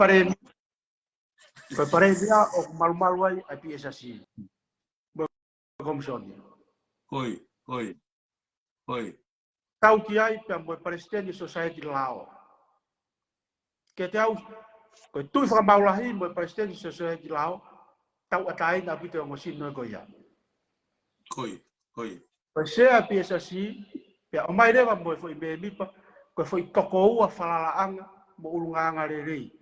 premia o malu ai a PSC. Komison. Koi. Kau ki ai pe mo presidente society lao. Ke te au ko tu fakamaulahi mo presidente society lao. Tau atai na pito mo sino ko ya. Koi. Ko sea PSC pe o mai rewa mo foi me mipa ko foi toko ua Falealea mo ulunganga rerei.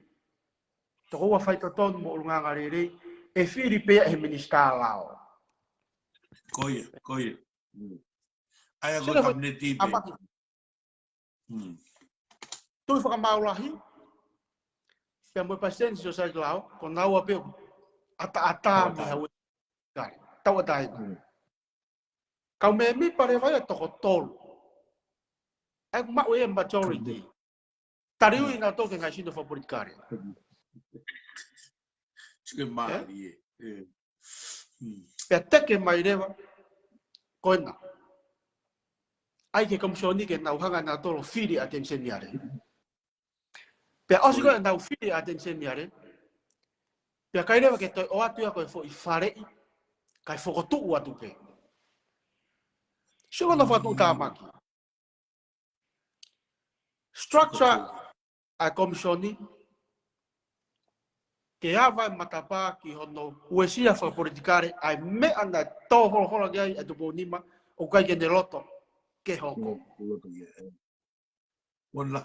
Toko ua fai totonu mo ulunganga rerei e firi pe e minister lao. Koi. Ai go kabineti pe. Tu fakamaulahi pe mo presidente society lao ko ngau pe ata me hawe kai. Tau atai. Kau me mi pare vai toko tolu. Ai ma o majority. Tariu ina to ke ngai for politikare. Que malie. Pe teke mai rewa koina. Ai ke komisioni ke nau hanga na tolo firi attention yare. Pe osi ko nau firi attention yare. Pe kai rewa ke to o atu ya ko fo ifare kai fokotu'u atu pe. Sio no fatu tamaki. Structure a komisioni ke ava matapa ki HONO uesia fa politikare ai me ana to holo gai atu bonima o kai ke de loto ke hoko. Wala.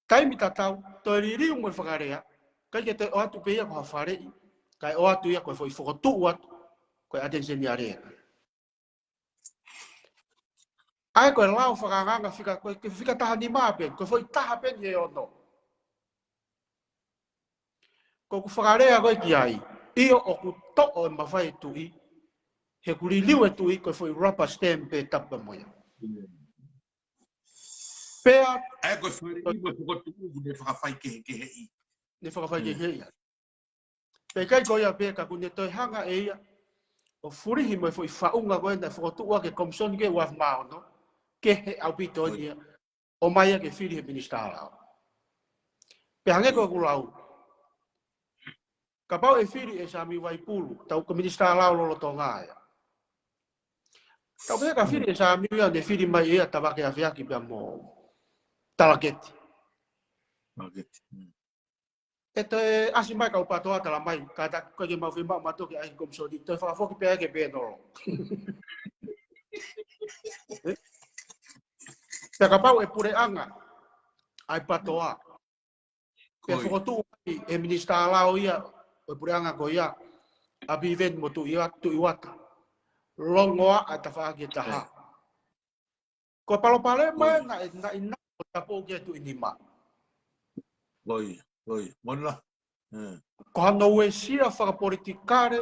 Kai mi tatau to riri mo fakarea kai ke te o atu pe ya ko fare kai o atu ya ko foi fokotu'u atu ko attention yare. Ai ko lao fakanga fika tahan ni mape ko foi tahapen ye ono. Ko ku Falealea ko ki ai. Io o ku to o mafai tu'i. He kuri liu e tu'i ko foi rubber stamp pe tapa moia. Pea Ai ko foi ibo fokotu'u de fakafai ke hei. Ne fakafai ke hei. Pe kai ko ia pe ka ku ne toi hanga e ia. O furihi mo foi fa'unga ko na fokotu'u ke komison ke wa mao no. Ke he au pitonia. O mai ke fili he minister. Pe hange ko ku lau. Kapau e firi e sami waipulu, tau ko minister lao lo Tonga. Tau pe ka firi e sami ya ne firi mai e tabake afiaki pe mo talaketi. Eto e asi mai ka upatoa tala mai, ka ta ko ke mafimba mato ke ai komsoni, to fa foki pe ke pe no. Pe kapau e pure anga ai patoa. Pe fokotu'u e minister lao ia o pure anga ko ia abi event mo tu iwata longoa atafa ke taha ko palo mai na ina tapo ke tu inima Oi mola ko hano we sia fa politikare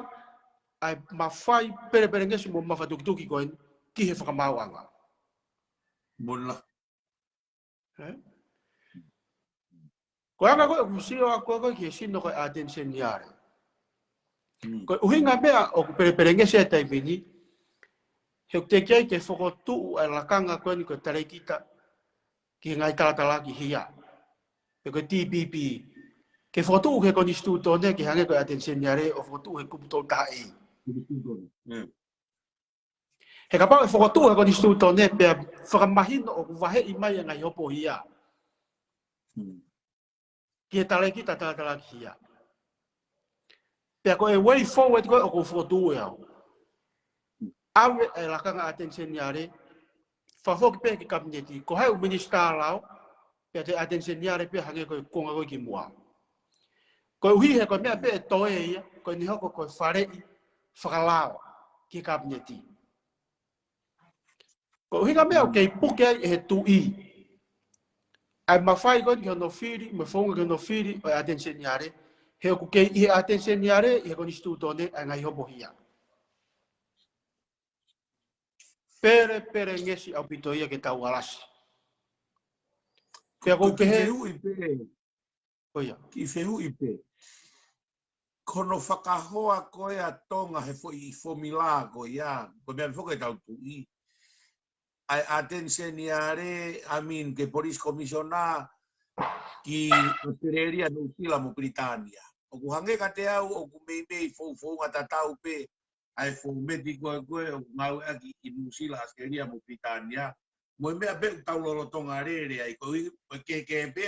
ai mafai pere ngesi mo mafatuki ko ki he fakama'ala'ala mola ko anga ko usio ko ke sino ko attention yare ko uhinga bea o pere ngesi tai vini he te kai ke fokotu'u ala kanga ko ni ko tare kita ki ngai tala ki hia pe ko TPP ke fokotu'u ke Hisitolia ki hange ko attention yare o fokotu'u he toutai he kapau fokotu'u ko Hisitolia pe fakamahino o vahe'i mai ngai hopo hia ki tare kita tala ki hia pe ko e way forward ko o fokotu'u ya awe e lakanga attention yare fa foki pe ki kabineti ko hai o minister lao pe te attention yare pe hange ko konga ko ki mua ko hui he ko me pe to e ko ni hoko ko fare fakalao ki kabineti ko hui ga me o ke puke e tu'i ai mafai ko ki no firi me fonga ko no firi o attention yare he ku ke I atense niare he konisitutone ngai hobohia pere ngesi au pitoia ke tau alasi pe ko pe oia ki fehu ipe kono whakahoa koe a Tonga he i fomila ko ia ko me foke tau tu'i ai atenseniare ke police commissioner ki Australia no Tila mo Britania o ku hange ka te au o ku mei fo ngata tau pe ai fo medico o ngau aki i New Zealand Australia mo Britania mo me abe tau lolo Tonga rere ai ko ke be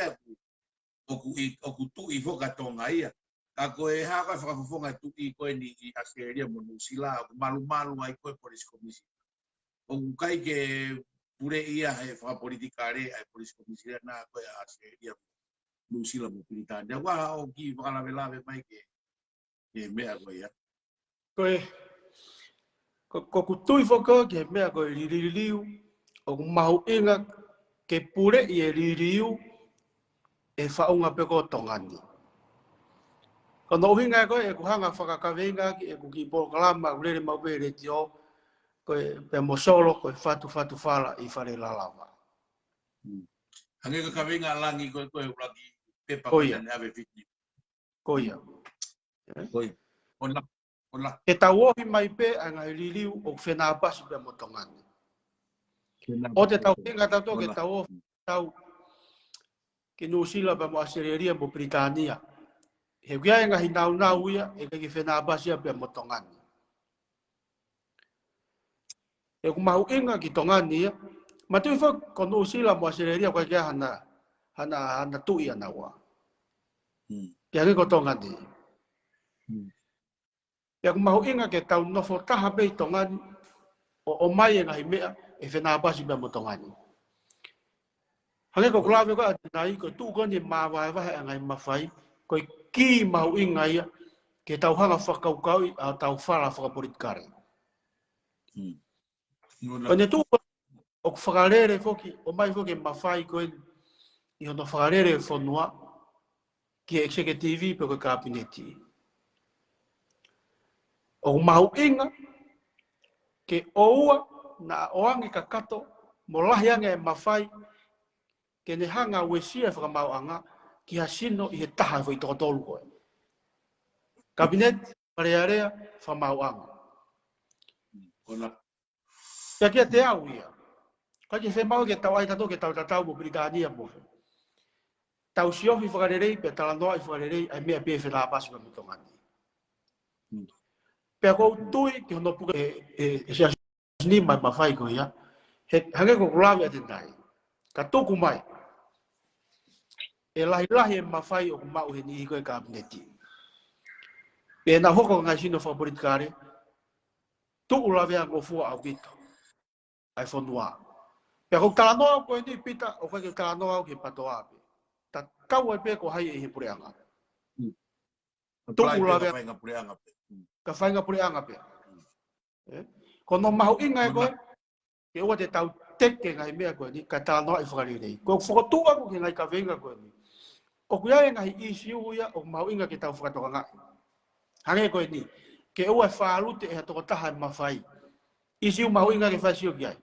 o ku tu'i foka Tonga ia ka ko e ha ka fakafofonga tu'i ko ni i Australia mo New Zealand o malu ai ko police commission o kai ke pure ia he fa politika re ai police commission na ko Australia New Zealand mo Britania wa o ki fakalawe mai ke mea ko ia ko ku tui foka ke mea ko liliu o mahu'inga ke pure I liliu e whaunga pe ko tongani ko no hinga ko e ku hanga whakakawenga ki e ku ki polkalama ulere maupere tio ko pe mosolo ko fatu fala I Falealea hange ka kawenga langi ko lagi pepa ko ia ave fitni ko ia ona e tauohi mai pe anga liliu o whena basu pe motongani o te tau hinga tato ke tauohi tau ki New Zealand pe mo Australia mo Britania he kia ngahi nau ia e ke whena basu pe motongani e ku mahu'inga ki tongani ia ma tui fa ko New Zealand mo Australia ko kia hana tu'i ana wa kia ke ko tongani e ku mahu'inga ke tau nofo taha pe tongani o mai ngahi mea e whena basu pe motongani hange ko klawe ko atinai ko tu ko ni mawa ngai mafai ko ki mahu'inga ia ke tau hanga whakaukau a tau whala whakapolitikare ko ne tu o whakarere foki o mai foki mafai ko I hono whakarere whanua ki executive pe ko kabineti o mahu'inga ke oua na oangi kakato mo lahi ange mafai ke ne hanga wesia whakamau'anga ki hasino I he taha fo I tokotolu koe kabinet Falealea whamau'anga ia kia te au ia ka ke whemau ke tau ai tato ke tau mo Britania mo tau siofi whakarerei pe talanoa I whakarerei ai mea pe whena apasu ka mitongani pe kou tui ki hono puka e siasni mai mawhai ko ia hange ko kulawe atenai ka tuku mai e lahi mawhai o kumau he ni ko e kabineti pe na hoko ngai sino whapolitikare tuku lawe a ngofua au kito ai whanua pe kou talanoa ko ni pita o kai talanoa ke patoa pe ta kau e pe ko hai e he pureanga tuku lawe ka whainga pureanga pe ko no mahu'inga e koe ke ua te tau teke ngai mea koe ni ka talanoa I whakarirei ko fokotu'u aku ke ngai ka venga koe ni o kuia e ngai isiu ia o mahu'inga ke tau whakatoka ngai hange koe ni ke ua whaalute e hatoko taha e mawhai isiu mahu'inga ke whaisio ki ai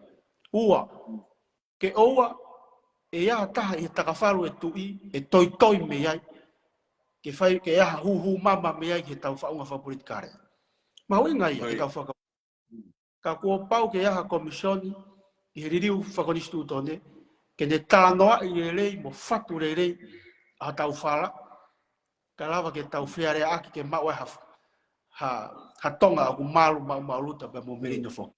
ua ke oua e ia taha I takawharu e tu'i e toi me iai ke whai ke ia hu mama me iai ke tau whaunga whapolitikare mahu'inga ia ke tau whaka ka kua pau ke ia komisioni I ririu Fakakonisitutone ke ne tānoa I rei mo whatu rei a tau whala ka lawa ke tau Falealea aki ke mau e ha Tonga aku maluta pe mo merino fo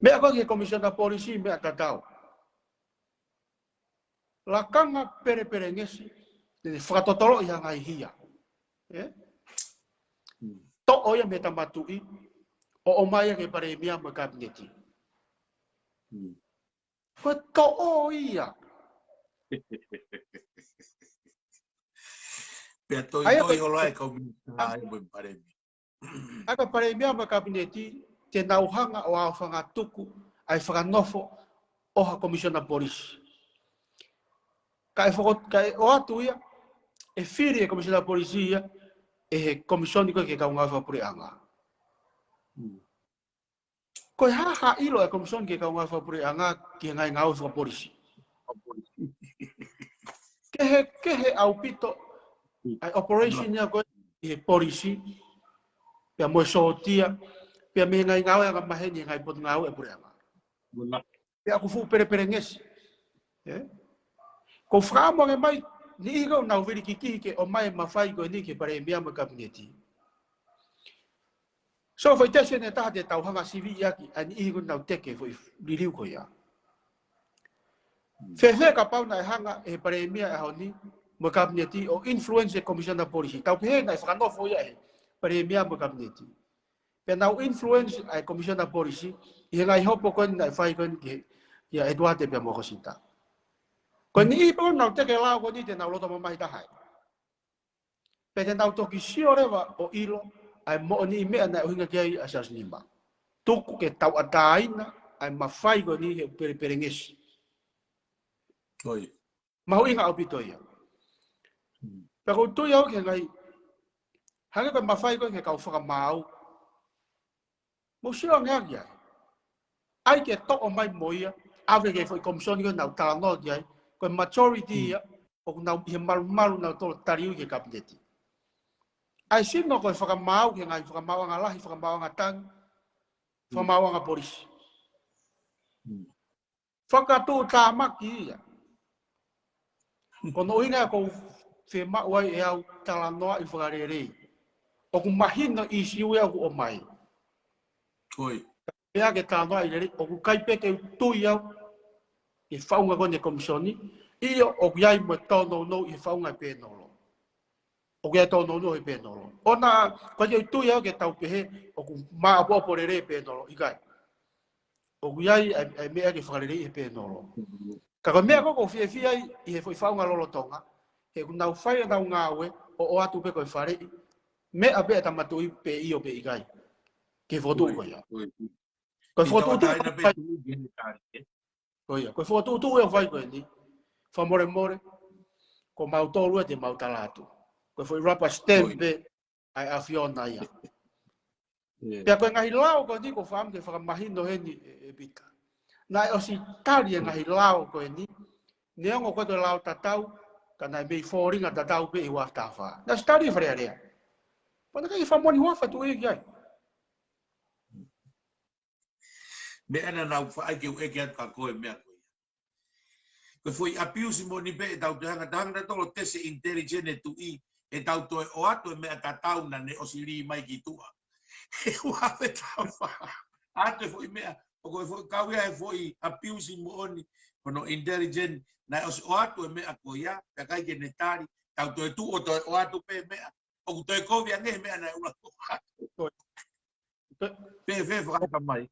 mea koe ke komisiona polisi mea tatau lakanga pere ngesi ne whakatotolo I hangai hia to oia me Tama Tu'i o mai ke pare mia mo kabineti ko to oia pe toi holo ai ko ai mo pare aka pare mia mo kabineti te nauhanga o au whanga tuku ai whakanofo o ha komisiona polisi kai o atu ia e firi e komisiona polisia e he komisioni koe ke kaunga whapureanga. Koe ha ilo e komisioni ke kaunga whapureanga ki ngai ngau wha polisi. Ke he au pito ai operation ya koe e polisi pia mo sotia pia me ngai ngau nga maheni ngai Potungaue e pureanga. Pia ku fu pere ngesi. Ko framo nge mai ni iko na uviri kiki ke o mai mafai ko ni ke pare mbia mo kabineti. So foi tese ne ta de tau hanga sivi yaki ani iko na teke foi liliu ko ya. Fefe ka pau na hanga e pare mbia e honi mo kabineti o influence commission da policy. Tau pe na frano foi ya pare mbia mo kabineti. Pe na influence ai commission da policy e ngai hopo ko na fai ko ke ya Eduardo pe mo kosita. Ko ni ipo na te ke lao ko ni te na loto mai ta hai. Pe te na to ki sioreva o ilo ai mo ni me na hinga ke asas nimba. Tuku ke tau ataina ai mafai ko ni he perengesi. Oi. Mahu'inga opito ia. Pe ko tu ia ke ngai hanga ko mafai ko ke kau fakama'ala'ala. Mo sio ngaia. Ai ke to o mai moia ave ke foi komisioni ko na tala dia. Ko majority o na he malu na to tariu ke kabineti. Ai sino ko fakama'ala'ala ke ngai fakama'ala'ala ngalahi fakama'ala'ala tangi fakama'ala'ala polisi. Fakatu'u tamaki. Kono ina ko fe ma'wai e au tala noa I whakarere. O ku mahino I siu e o mai. Oi. Pea ke tala noa I rere o ku kaipe ke tui au I whaunga kone komisioni. Iyo o ku iai mo tono no I whaunga I penolo. O ku iai tono no I penolo. Ona kwa ke tui au ke tau pehe o ku maa popo rere I penolo. Ikai. O ku iai ai mea ke whakarere I penolo. Kako mea koko fia I he foi whaunga lolo Tonga. He kunau whai a tau ngāue o atu pe koe whare. Mea pe a Tama Tu'i pe io pe ikai. Ke fokotu'u ko ia. Koe fokotu'u tu e whai koe ni. Whamore more. Ko mau tolu e te mau talatu. Koe foi rapa stempe ai afiona ia. Pea koe ngahi lao koe ni ko whaam ke whakamahino heni e pita. Nai o si tari e ngahi lao koe ni. Neongo koe to lao tatau. Kana mei fōringa tatau pe I waftafa. Na stari Falealea. Pana kai whamoni wafa tu e kiai. Me ana na whaai ke ueke atu ka koe mea koe. Koe foi apiusi mo ni pe e tau te hanga tahanga tolo tese intelligene tu I e tau toe o atu e mea tatau na ne osiri mai ki tua. E wafe tau wha. Atu e foi mea. O koe foi kauia e foi apiusi mo oni. Kono intelligent na o atu e mea koe ia. Pea kai ke netari. Tau toe tu o toe o atu pe mea. O toe kovia nge mea na ula ko atu. Pe whaka mai.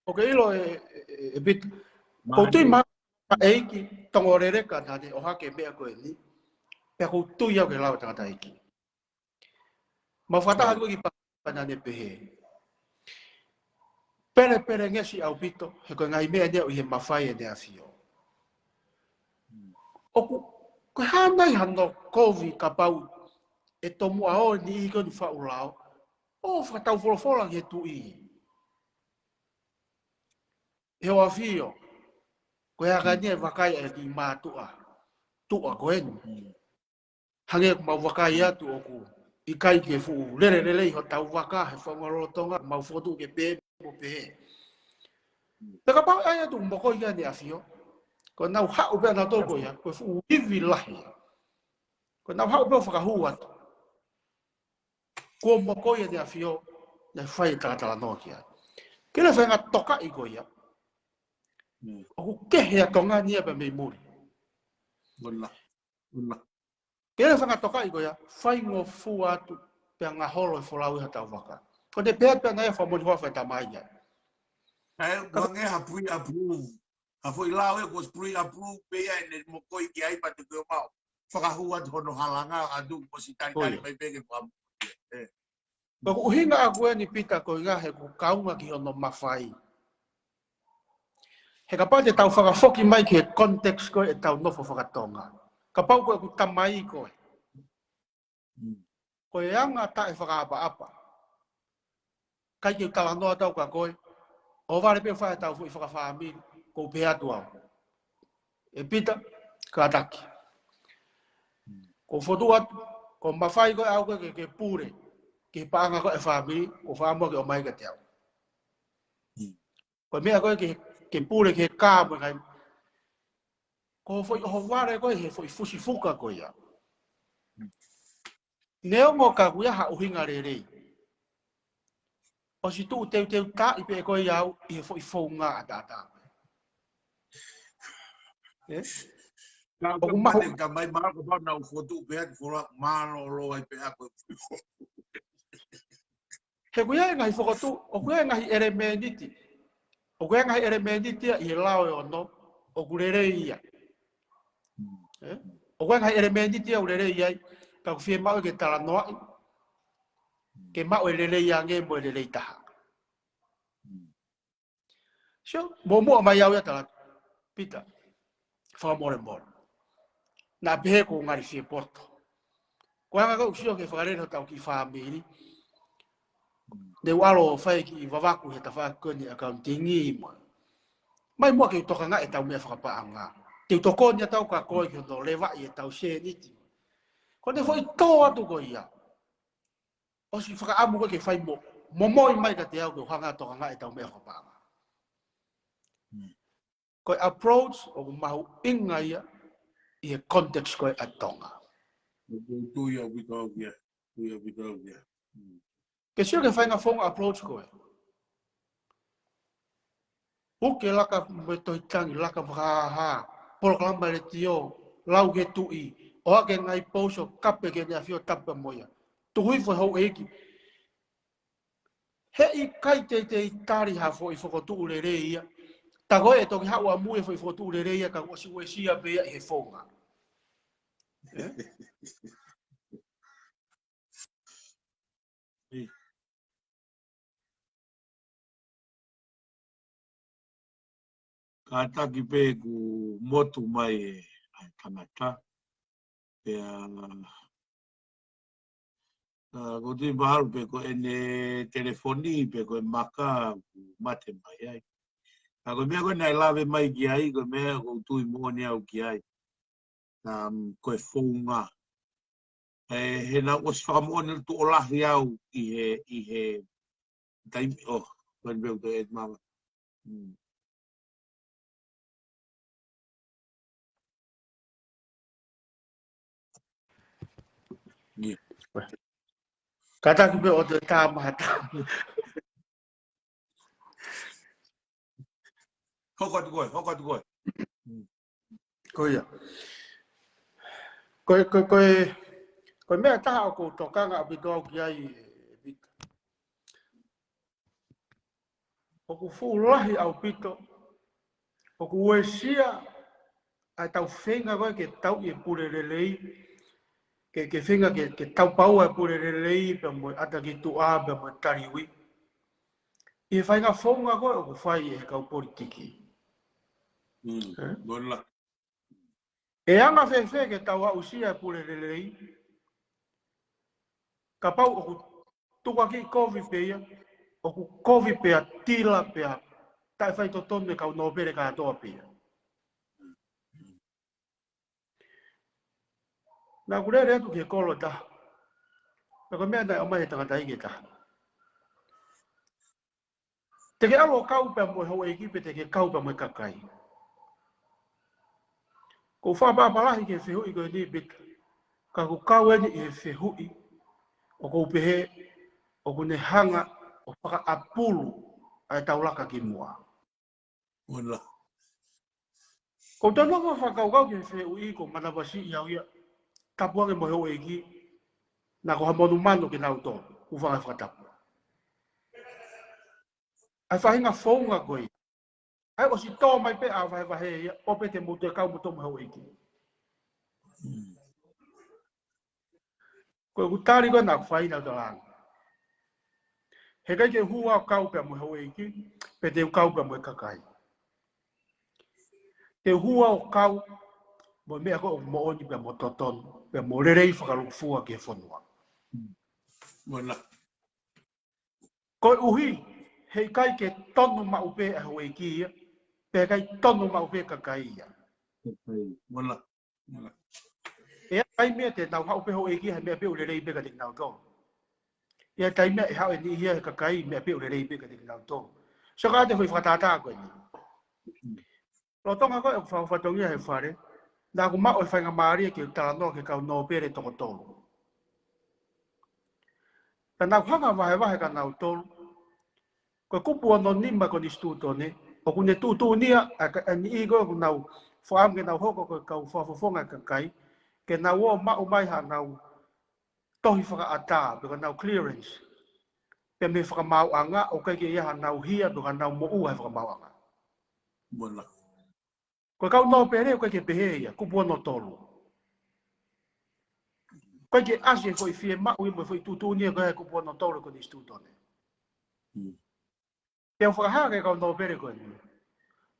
Ok, ilo e bit. Koutu ma eiki tongorere ka nane o hake mea koe ni. Pea koutu iau ke lau tangata eiki. Ma whataha koe ki pa nane pehe. Pere ngesi au pito. He koe ngai mea nea o he mafai e nea fio. Oku, koe hanai hano kovi ka pau e taumu'a o ni iko ni whaulao. O whakatau wholofola he tui. He o afio. Koe haka nia wakai e ki mātua. Tua koe ni. Hange ku mau wakai atu oku. I kai ke fu lere ho tau waka he whangarolo Tonga. Mau fotu ke pe mo pe. Peka pau ai atu mboko ia ni afio. Ko nau hau pia na toko ia. Koe fu iwi lahi. Ko nau hau pia whakahu atu. Ko mboko ia ni afio. Na whai tātala nokia. Kila whenga toka I ko ia. Oku kehe a Tonga nia pa mei muri. Wala. Kele whanga toka I ko ia, whai ngō fu atu pia ngā holo e wholau I hatau waka. Ko te pēr pia nai whamoni whawhai ta mai ia. Wange ha pre-approve. Ha foi lao e ko pre-approve pe ia ne mo koi ki ai pa te koe mau. Whakahua te hono halanga adu ko si tari mai peke whamu. Ko uhinga a koe ni pita ko inga he ku kaunga ki hono mafai. He ka pā te tau whakafoki mai ki he context koe e tau nofo whakatonga. Ka pau koe ku tamai koe. Ko e anga tae whakaapa-apa. Kai ki talanoa tau ka koe. O vare pe whae tau fui whakawhamiri. Ko pe atu au. E pita, ka ataki. Ko whotu atu. Ko mafai koe au koe ke pure. Ke paanga koe e whamiri. Ko whamua ke o mai ka te au. Ko mea koe ke pure ke kāma kai. Ko foi o vare koe he foi fusi fuka koe ia. Neo ngō ka kuia ha uhinga re rei. O si tu teu ta i pe koe iau i he foi fonga a tata. O kumate ka mai marako pa na ufotu pe ak fora malo lo ai pe ako. He kuia ngai fokotu, o kuia ngai eremeniti. O kuia ngai eremeniti i he lao e ono, o kurere ia. O kuia ngai eremeniti o kurere ia, ka kufie mau ke tala noa, ke mau e lele ia nge mo e lele taha. So, momo mai au ia tala, pita, whamore moro. Na pehe ko ngari fie porto. Ko hanga ka usio ke whakarere tau ki whamiri, ne walo whai ki Vava'u he ta whakoni accountingi mo. Mai mua ke toka nga e tau mea whakapaanga. Te toko ni tau ka koe ki no lewa i e tau se niti. Ko ne foi tō atu ko ia. O si whakaamu koe ke whai mo. Momoi mai ka te au ke hanga toka nga e tau mea whakapaanga. Koe approach o mahu'inga ia i e context koe a Tonga. Tuia witaugia. Tuia witaugia. Ke sio ke whainga whonga approach koe. Uke laka me toi tangi, laka whakaha, proklama le tio, lau ke tu'i, o ake ngai pouso, kape ke nea fio tapa moia. Tuhui fo hau eiki. He i kai te tari ha fo i fokotu'u le reia. Ta koe e toki hau a mue fo i fokotu'u le reia, ka wasi wesia bea i he whonga. Ka taki pe ku motu mai e tangata. Pea ko tui maharu pe ko ene telefoni pe ko maka ku mate mai ai. Ko mea ko nai lawe mai ki ai, ko mea ko tui moone au ki ai. Ko e whonga. He na o si whakamoone tu o lahi au i he taimi, ko en beu to e mama. Kata ki pe o te Tama Tu'i. Hoko tu koe. Koia. Koe mea taha o kou tokanga a pito au ki ai e pita. O ku fuulahi au pito. O ku uesia ai tau whenga koe ke tau i e pure relei. Ke whenga ke tau pau e pure relei pe mo ata ki tu'a pe mo tariwi. I whainga whonga koe o ku whai e kau politiki. Bola. E anga whewhe ke tau a usia e pure relei. Ka pau o ku tuka ki kovi pea. O ku kovi pea tila pea. Tai whai totonu e kau nōpere ka atoa pea. Nā kurere atu ke kolo ta. Nā mea nai o mai e tangata ike ta. Te ke alo kau pea mo hau ekipe te ke kau pea mo kakai. Ko whapapalahi ke whihui koe ni bita. Ka ku kau eni i he whihui. O kou pehe, o kune hanga, o whaka apulu ai taulaka ki mua. Bola. Ko tano ko whakaukau ke whihui ko manawasi i au ia. Tapuange mo hau eki. Nā ko hamonu mano ke nau tō. Uwhanga whakatapu. Ai whahinga whaunga koe. Ai o si tō mai pe a whahe ia. Ope te mutu e kau mutu mo hau eki. Koe utari koe nā whaina tō langa. He kai ke hua o kau pia mo hau eiki, pe te kau pia mo e kakai. Te hua o kau, mo mea ko o mo oni pia mo totonu, pia mo rerei whakarufua ke whanua. Wala. Ko uhi he kai ke tonu ma upe a hoe ki pe kai tonu ma upe ka kai ia. Wala. Wala. E kai me te nau ha upe hoe ki he me pe ule rei pe ka te nau to. E kai me ha ni ia ka kai me pe ule rei pe ka te nau to. So ka te hui whatata ko ni. Lo tonga ko e whatongia he whare. Nā ku mao e whainga maari ke tala no ke kau no pere toko tolu. Ta nau hanga wahe ka nau tolu. Ko kupu ano nima ko Hisitolia, o kune tutu nia a ni igo ku nau whaam ke nau hoko ko kau fakafalealea ka kai. Ke nau o mao mai ha nau tohi faka'ata, beka nau clearance. Pe me fakama'ala'ala o kai ke ia ha nau hia beka nau monu'ia fakama'ala'ala. Wala. Ko kau no pere o kai ke pehe ia, kupu ano tolu. Ko ke ase foi fie ma'u i mo foi tutu nia ko kupu ano tolu ko Hisitolia. Te whakahanga kau no pere ko ni.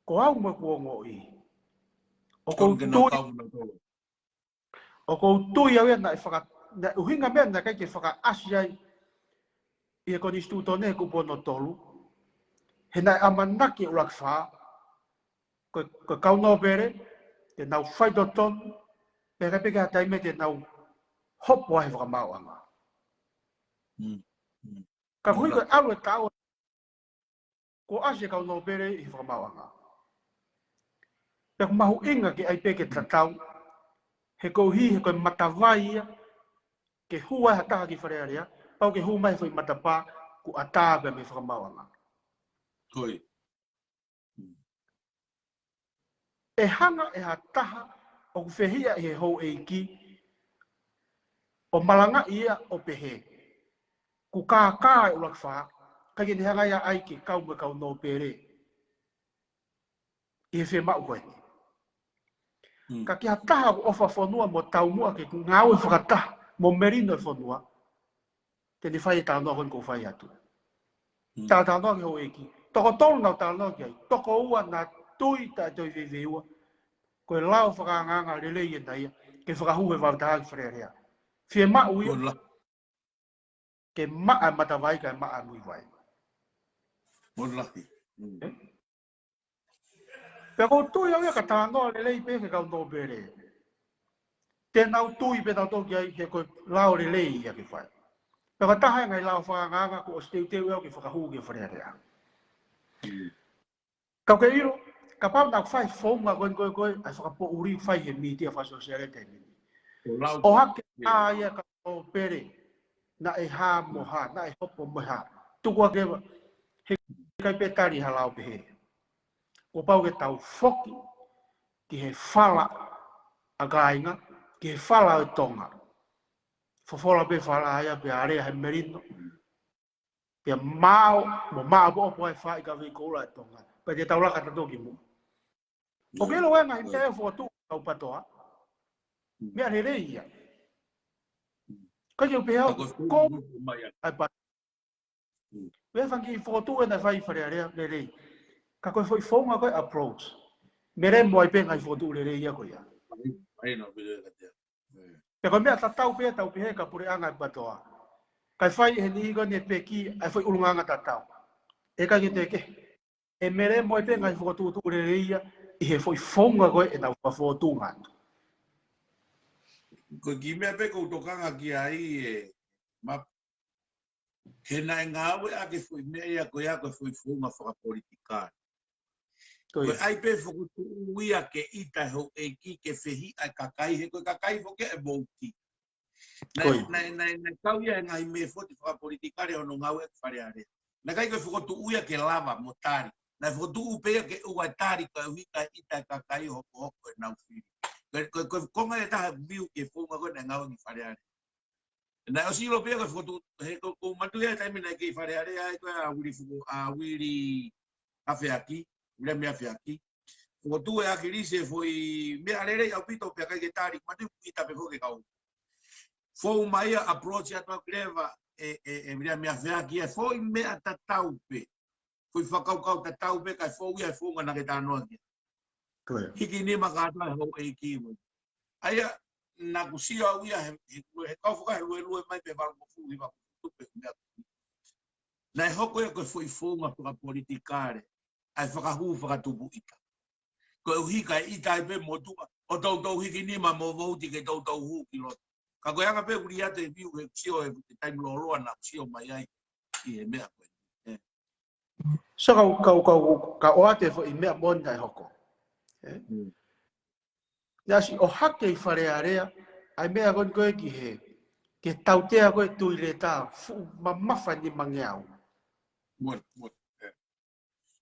Ko au mo ko ngoi. O ko tui au na whaka na uhinga mea na kai ke whaka asia i ko Hisitolia ko pono tolu. He na amanaki o lakfa ko kau no pere te nau whai totonu pe kai peka taime te nau hopo ai whakama'ala'ala. Ka hui ko alu e tau ko asia kau no pere i whakama'ala'ala. Pe mahu'inga ke ai peke tatau he kouhi he koe matawai ke hua hataha ki Falealea, pau ke hu mai foi matapa ku ataga me fakama'ala'ala. Tohi. E hanga e hataha o ku whehia i he hou eiki o malanga ia o pehe. Ku kākā e ulak wha, ka ke ni hanga ia aike kau me kau no pere. I he whemau koe. Ka ki hataha o whafonua mo taumu'a ke ngāue whakataha mo merino e whanua. Te ni whai e tānoa koe ko whai atu. Tā tānoa ki hou eiki. Toko tolu nau tānoa ki ai. Toko ua nā tui tā toi veweua. Koe lao whakanganga relei e naia. Ke whakahuhe wavataha ki Falealea. Whie mau ia. Ke maa matawai ka maa mui vai. Wallahi. Pe ko tui au ia ka tānoa relei pe ke kau no pere. Te nau tui pe tau toki ai ke koe lao relei ia ki whai. Pe ka taha ngai lao whakanganga ko o steu teu au ki whakahuhe ki Falealea. Kau ke iro, ka pau nau whai fonga koe, ai whakapo uri whai he miti a fakasosiale te mini. O hake a ia ka o pere, na e ha mo ha, na e hopo mo ha. Tuku ake he kai petari ha lao pehe. O pau ke tau foki, ki he whala a gainga, ki he whala o Tonga. Fofola pe whala aia pe area he merino. Pe mao, mo mao po opo ai whai ka vei koula e Tonga. Pe te tau laka tatoki mo. O ke lo wenga himte e fokotu'u au patoa. Mea re reia. Ka ke upe hau ko ai pa. Wea whangi fokotu'u e na whai Falealea re rei. Ka koe foi fonga koe approach. Mere mo ai penga i fokotu'u re reia koe ia. Pe koe mea tatau pe tau pehe ka pure anga ai patoa. Kai whai he ni igo ne peki ai foi urunganga tatau. E ka ke teke. E mere mo ai penga i fokotu'u re reia. I he foi fonga koe e na fokotu'u ngatu. Ko ki mea pe ko tokanga ki ai e Mapa. He na ngaahi a ke fui mea ko ia ko fui funga whakapolitikari. Ko ai pe fokotu'u ia ke ita ho e ki ke whihi ai kakai he ko kakai fo ke e mouti. Na kau ia ngai me foti whakapolitikari o no ngaahi e Falealea. Na kai ko fokotu'u ia ke lava motari. Na fokotu'u pe ke ua tari ka hika ita kakai hoko e nau whiri. Ko konga e taha viu ke funga ko na ngaahi e Falealea. Na o silo pe ko foto he ko matu ya taimi na ke Falealea ko a wiri afeaki ule me afeaki foto e Akilisi foi me alere au pito pe ka tari matu pita pe ko ke kau foi mai approach ato greva me me afeaki foi me atataupe foi fakau tataupe ka foi ia funga na ke tano aki hiki ni makata ho e kimu aya na kusio au ia he kau foka lue mai pe ba fu Nai hoko e koe foifonga whaka politikare, ai whakahu whakatupu ita. Koe uhika e ita e pe motua, o tau hiki nima mo vouti ke tau hu ki loto. Ka koe anga pe uri ate e viu e ksio e taim loroa na ksio mai ai i e mea koe. So ka o ate fo i mea monda e hoko. Nasi o hake i Falealea, ai mea kon koe ki he, ke tautea koe tui le tā, ma mafa ni mangeau.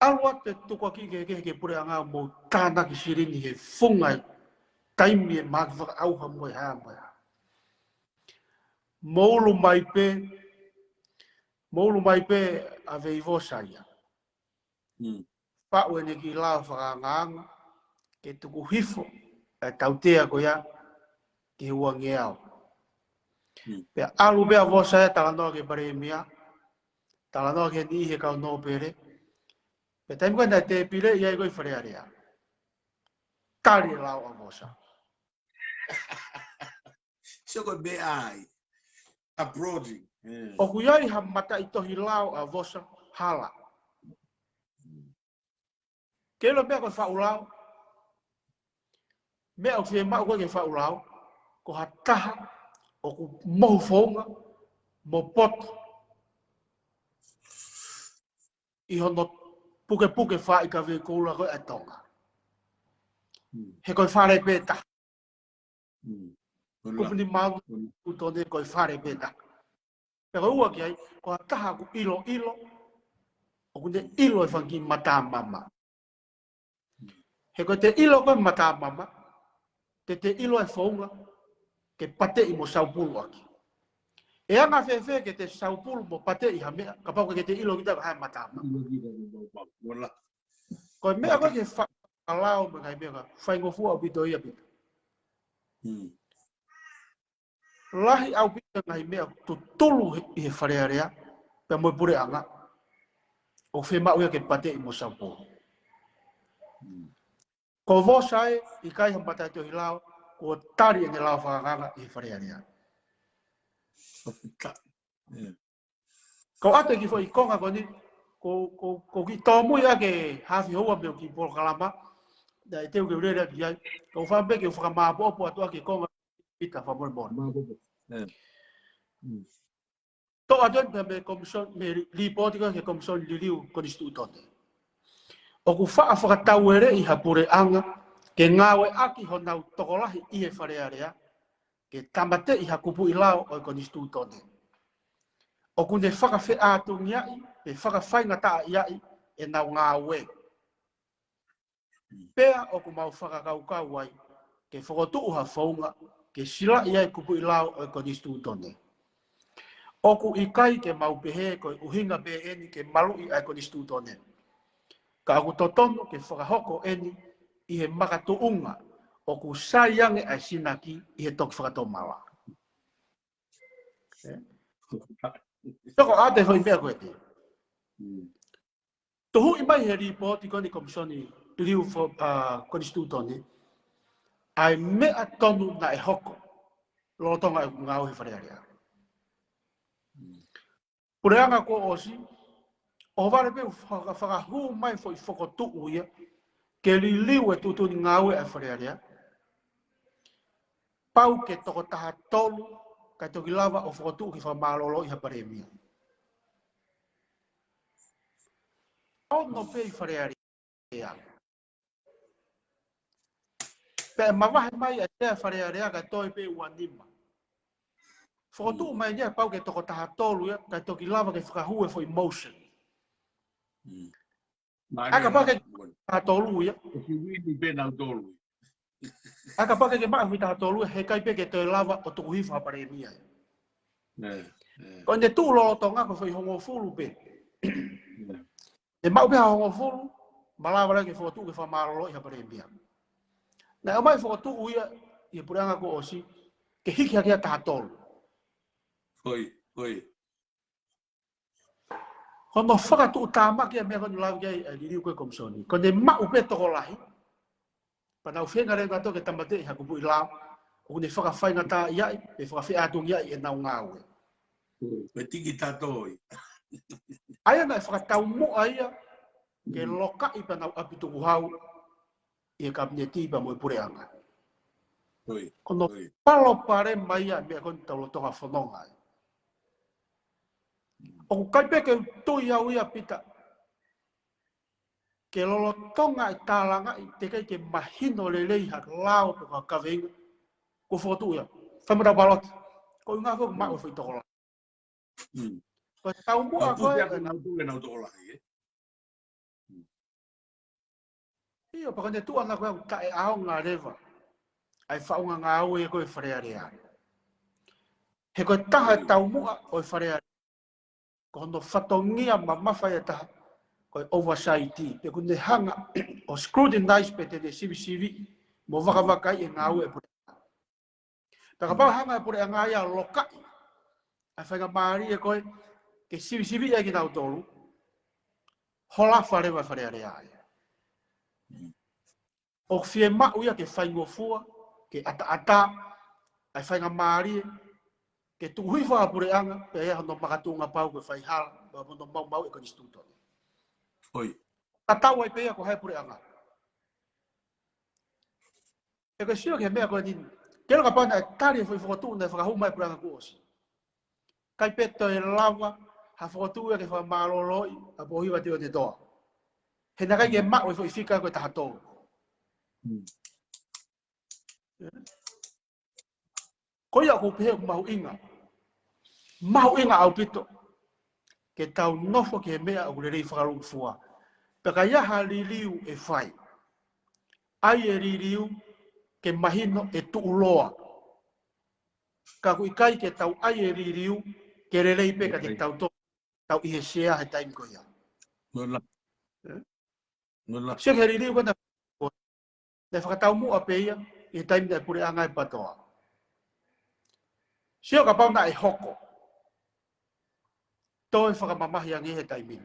Alua te tukua ki ke pure anga mo tāna ki sirini he fungai, taimi e maki whaka auha moe haa moe haa. Moulu mai pe a veivo saia. Pa'u ene ki lao whakanganga, ke tuku hifo, e tautea ko ia, ki hua ngeau. Pea alu bea vosa e talanoa ke paremia, talanoa ke ni he kau no pere, pe taimi koe na te pile ia i koe Falealea. Tari lao a vosa. So koe be ai, approaching. O kuiai ha mata i tohi lao a vosa hala. Kelo mea koe whau lao, mea o fie mau koe ke whau lao, ko ha taha, o ku mohu fonga, mo poto, i hono puke wha i ka vei koula koe a Tonga. He koe whare pēta. Kupuni mau utone koe whare pēta. Pero ua ki ai, ko ha taha ku ilo, o ku ne ilo e whangi mata mama. He koe te ilo koe mata mama, te ilo e whaunga, ke pate i mo saupulu aki. E anga whewhe ke te saupulu mo pate i ha mea, ka pau ke te ilo kita ka hai mata mama. Koe mea koe ke whakalao me kai mea ka, whaingofua au pito ia pito. Lahi au pito ngai mea tutulu i he Falealea, pe moe pure anga, o whemau ia ke pate i mo saupulu. Ko vosae, i kai ha mata te hilao, ko tari ene lao whakanganga i he Falealea. Ko ate ki fo i konga koni, ko ki tōmui ake hafi hoa meo ki Polokalama, da e teu ke ureira ki ai, ko whambe ke whakamāpopo atu ake konga pita whamore mōna. Tō atu me komison, me ripotika ke komison liliu Konistutone. O ku whakatau ere i hapure anga, ke ngāue aki honau tokolahi i he Falealea, ke tamate i hakupu i lao o Konistutone. O ku ne whakawheatu ngiai, e whakawhainga taa iai, e nau ngāue. Pea o ku mau whakakaukau ai, ke fokotu'u ha fonga, ke sila iai kupu i lao o Konistutone. O ku ikai ke mau pehe koe uhinga be eni ke malu'i ai Konistutone. Ka aku totonu ke whakahoko eni i he makatu'unga, o ku saiange ai sinaki i he toki whakatomala. Toko ate hoi mea koe te. Tohu i mai he ripoti koni komisioni liu Konistutone, ai mea tonu na e hoko, lo Tonga ngāu he Falealea. Pureanga ko osi, o vare pe whakahu mai fo i fokotu'u ia, ke li liu e tutuni ngāu e Falealea, pau ke toko taha tolu, kai toki lava o fokotu'u ki fakamalolo'i ha paremia. HONO pe i Falealea. Pe mawahe mai a tea Falealea ka toi pe uanima. Fokotu'u mai nia pau ke toko taha tolu ia, kai toki lava ke whakahue fo emotion. Aka pau ke taha tolu ia. Aka pau ke maa hui taha tolu ia, he kai pe ke toi lava o tuku hifa ha paremia. Ko ne tu lo Tonga ko foi hongo fulu pe. E mau pe hongo fulu, malawa ke fotu ke fakamalolo'i ha paremia. Na mai fotu ia i puranga ko osi ke hiki haki ta tolu. Oi. Hono whakatu tama ki a mea konu lau kia i riu koe komisioni. Ko ne mau pe toko lahi, pa nau whenga renga toke tamate i hakupu i lau, o ne whakawhainga tā iai, e whakawhiatung iai e nau ngāue. Petiki tatoi. Aia na taumu'a ia ke loka i pana apitu hau i kabineti ba mo pureanga. Kono palo pare mai a me kon tau tonga fononga. O kai pe ke tui au ia pita ke lolo tonga i talanga i te kai ke mahino lelei ha lao to ka kavenga ko fotu ia. Famara balot. Ko nga ko ma o foi tokola. Ko taumu'a ko na tu na tokola e. Io pa kone tu ana ko ta e ao nga reva. Ai whaunga ngāue e koe Falealea. He koe taha taumu'a o Falealea. Ko hono whatongia ma mafai e taha. Koe oversight. Pe kone hanga o scrutinize pe te sivi mo wakawakai e ngāue e pure. Taka pau hanga e pure a ngāia lokai. Ai whainga maari e koe ke sivi e ki tau tolu. Hola wharewa Falealea. O fie mau ia ke whaingofua, ke ata, ai whainga maari ke tuhui wha pureanga, pe ea hono makatunga pau ke whai hala, ba hono mau e Hisitolia. Oi. Tatau ai pea ko hai pureanga. E ka sio ke mea koe nini, kero ka pana e tari e fokotu'u na whakahau mai pureanga kuosi. Kai peto e lava, ha fokotu'u e ke fakamalolo'i, a Pohiva te o te toa. He na kai ke mau e fika koe tahatou. Koia ko pehe ku mahu'inga. Mahu'inga au pito. Ke tau nofo ke mea o le rei whakarungu fua. Peka iaha ririu e whai. Ai e ririu ke mahino e tuuloa. Ka kui kai ke tau ai e ririu ke re rei peka te tau to. Tau ihe sea he taimi ko ia. Nola. Nola. Sia ke ririu kona. Ne whakatau mua pe ia. E taimi te pure anga e patoa. Sia ka pau na e hoko. Toi whakamamahi angi he taimi.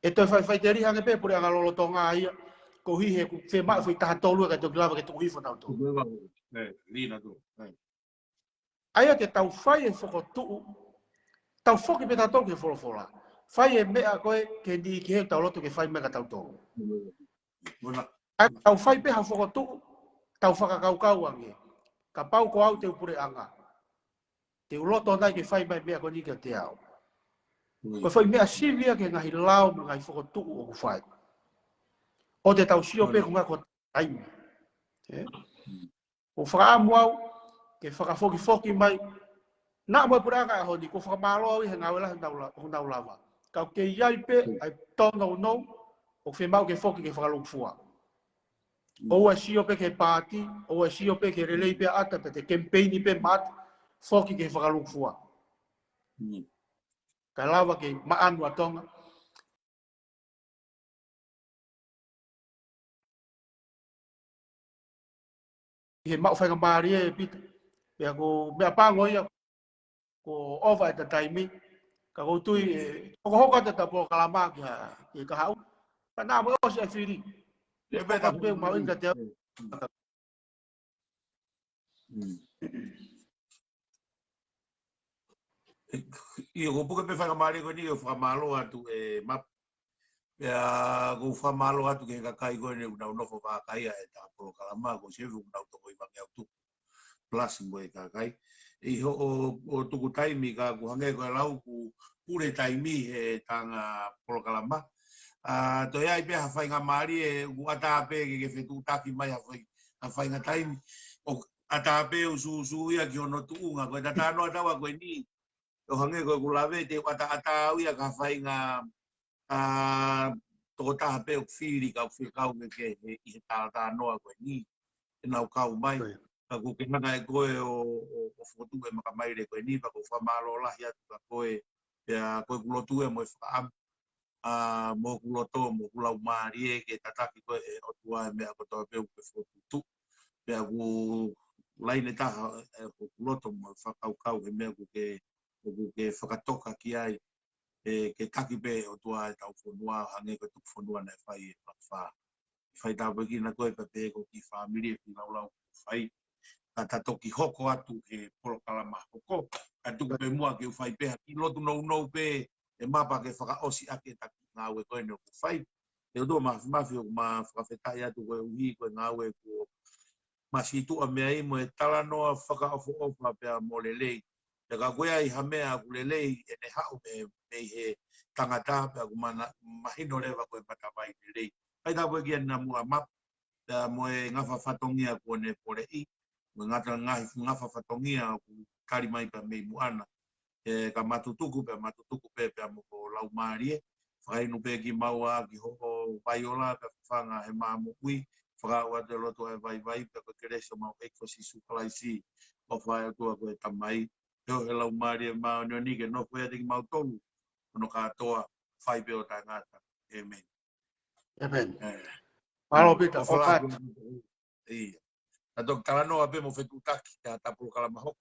E toi whai te rihange pe pure anga lolo Tonga ia. Ko hi he ku te maa fui taha tolu ka te kilava ke tuhi whanau tolu. Lina tu. Aia te tau whai e fokotu'u. Tau whoki pe tau ke wholofola. Whai e mea koe ke ni ki he tau loto ke whai mea ka tau tolu. Ai tau whai pe ha fokotu'u. Tau whakakaukau ange. Ka pau ko au te upure anga. Te uloto nai ke whai mea koe ni ke te au. Koe whai mea sivia ke ngahi lao me ngai fokotu'u o ku whai. O te tau sio pe kunga ko taimi. O whakaamu au, ke whakafoki mai, na mo pura ka honi ko fakamalolo'i he ngāue la hunau lava. Ka ke iai pe ai Tonga no o fe mau ke foki ke whakalungfua. O sio pe ke party, o sio pe ke relei pe ata pe te campaign pe mat foki ke whakalungfua. Ka lava ke maanu a Tonga. He mau whainga maari e pita. Pea ko mea pango ia ko over at the time. Ka ko tui hoka te tapo kalama ki ka hau. Ka nā mo o se whiri. E peta pe mau inga te Io ko puke pe whakamari ko ni o whakamalo atu e Mapa. Pea ko whamalo atu ke kakai koe ne unau nofo whakaia e tā polo kalama ko sefu unau toko i wangi au tuku. Plus mo e kakai. I ho o tuku taimi ka ku hange koe lau ku pure taimi he tanga polo kalama. To ia i pe hawhainga maari e ku ata ape ke whetu taki mai hawhainga taimi. O ata ape usu ia ki ono tuunga koe tata anoa tawa koe ni. O hange koe ku lawe te ata au ia ka hawhainga toko taha pe o whiri ka whikau ke i he tāta noa koe ni. E nau kau mai. Ka ku ke hanga e koe o whotu e makamaire koe ni. Pa ko whamalolahi atu ka koe. Pea koe kulotu e mo e whakaam. Mo kuloto mo kulau maari e ke tataki koe e otua e mea kotoa pe o ke whotu. Pea ku laine taha e kuloto mo e whakaukau e mea ku ke whakatoka ki ai. Ke taki pe o tua e tau whanua, hange ko tuku whanua na e whai e whakawha. Whai tāpaki na koe pa pe ko ki whamiri e ki laulau whai. ta toki hoko atu e polo kalama hoko atu pe mua ke fai pe ki lotu no pe e mapa ke whakaosi ake taki ngaue koe no fai e do ma ma whakawhetai atu koe uhi koe ngaue ko masitu a mea i mo e tala noa whakaofa pe a molelei te ka koe ai hamea kulelei e ne hao me he tangata pe a kumana mahino lewa koe patawai lelei kai ta koe kia na mua mapa mo e ngafa fatongia ko ne pore i mo ngata ngahi ngafa fatongia ku kari mai pa mei muana e ka matutuku pe mo lau marie fai no pe ki maua ki ho vaiola pe fanga e mamu'ui faka wa de loto e vai pe ko kreso mau ekosisu kalaisi o fai to ko tamai yo e lau marie ma no ni ke no foi de mau tolu no ka toa fai pe o tangata amen Amen. Malo pita okat. Iya. Atau kalau no abe mo fetu taki ta tapu kala mahok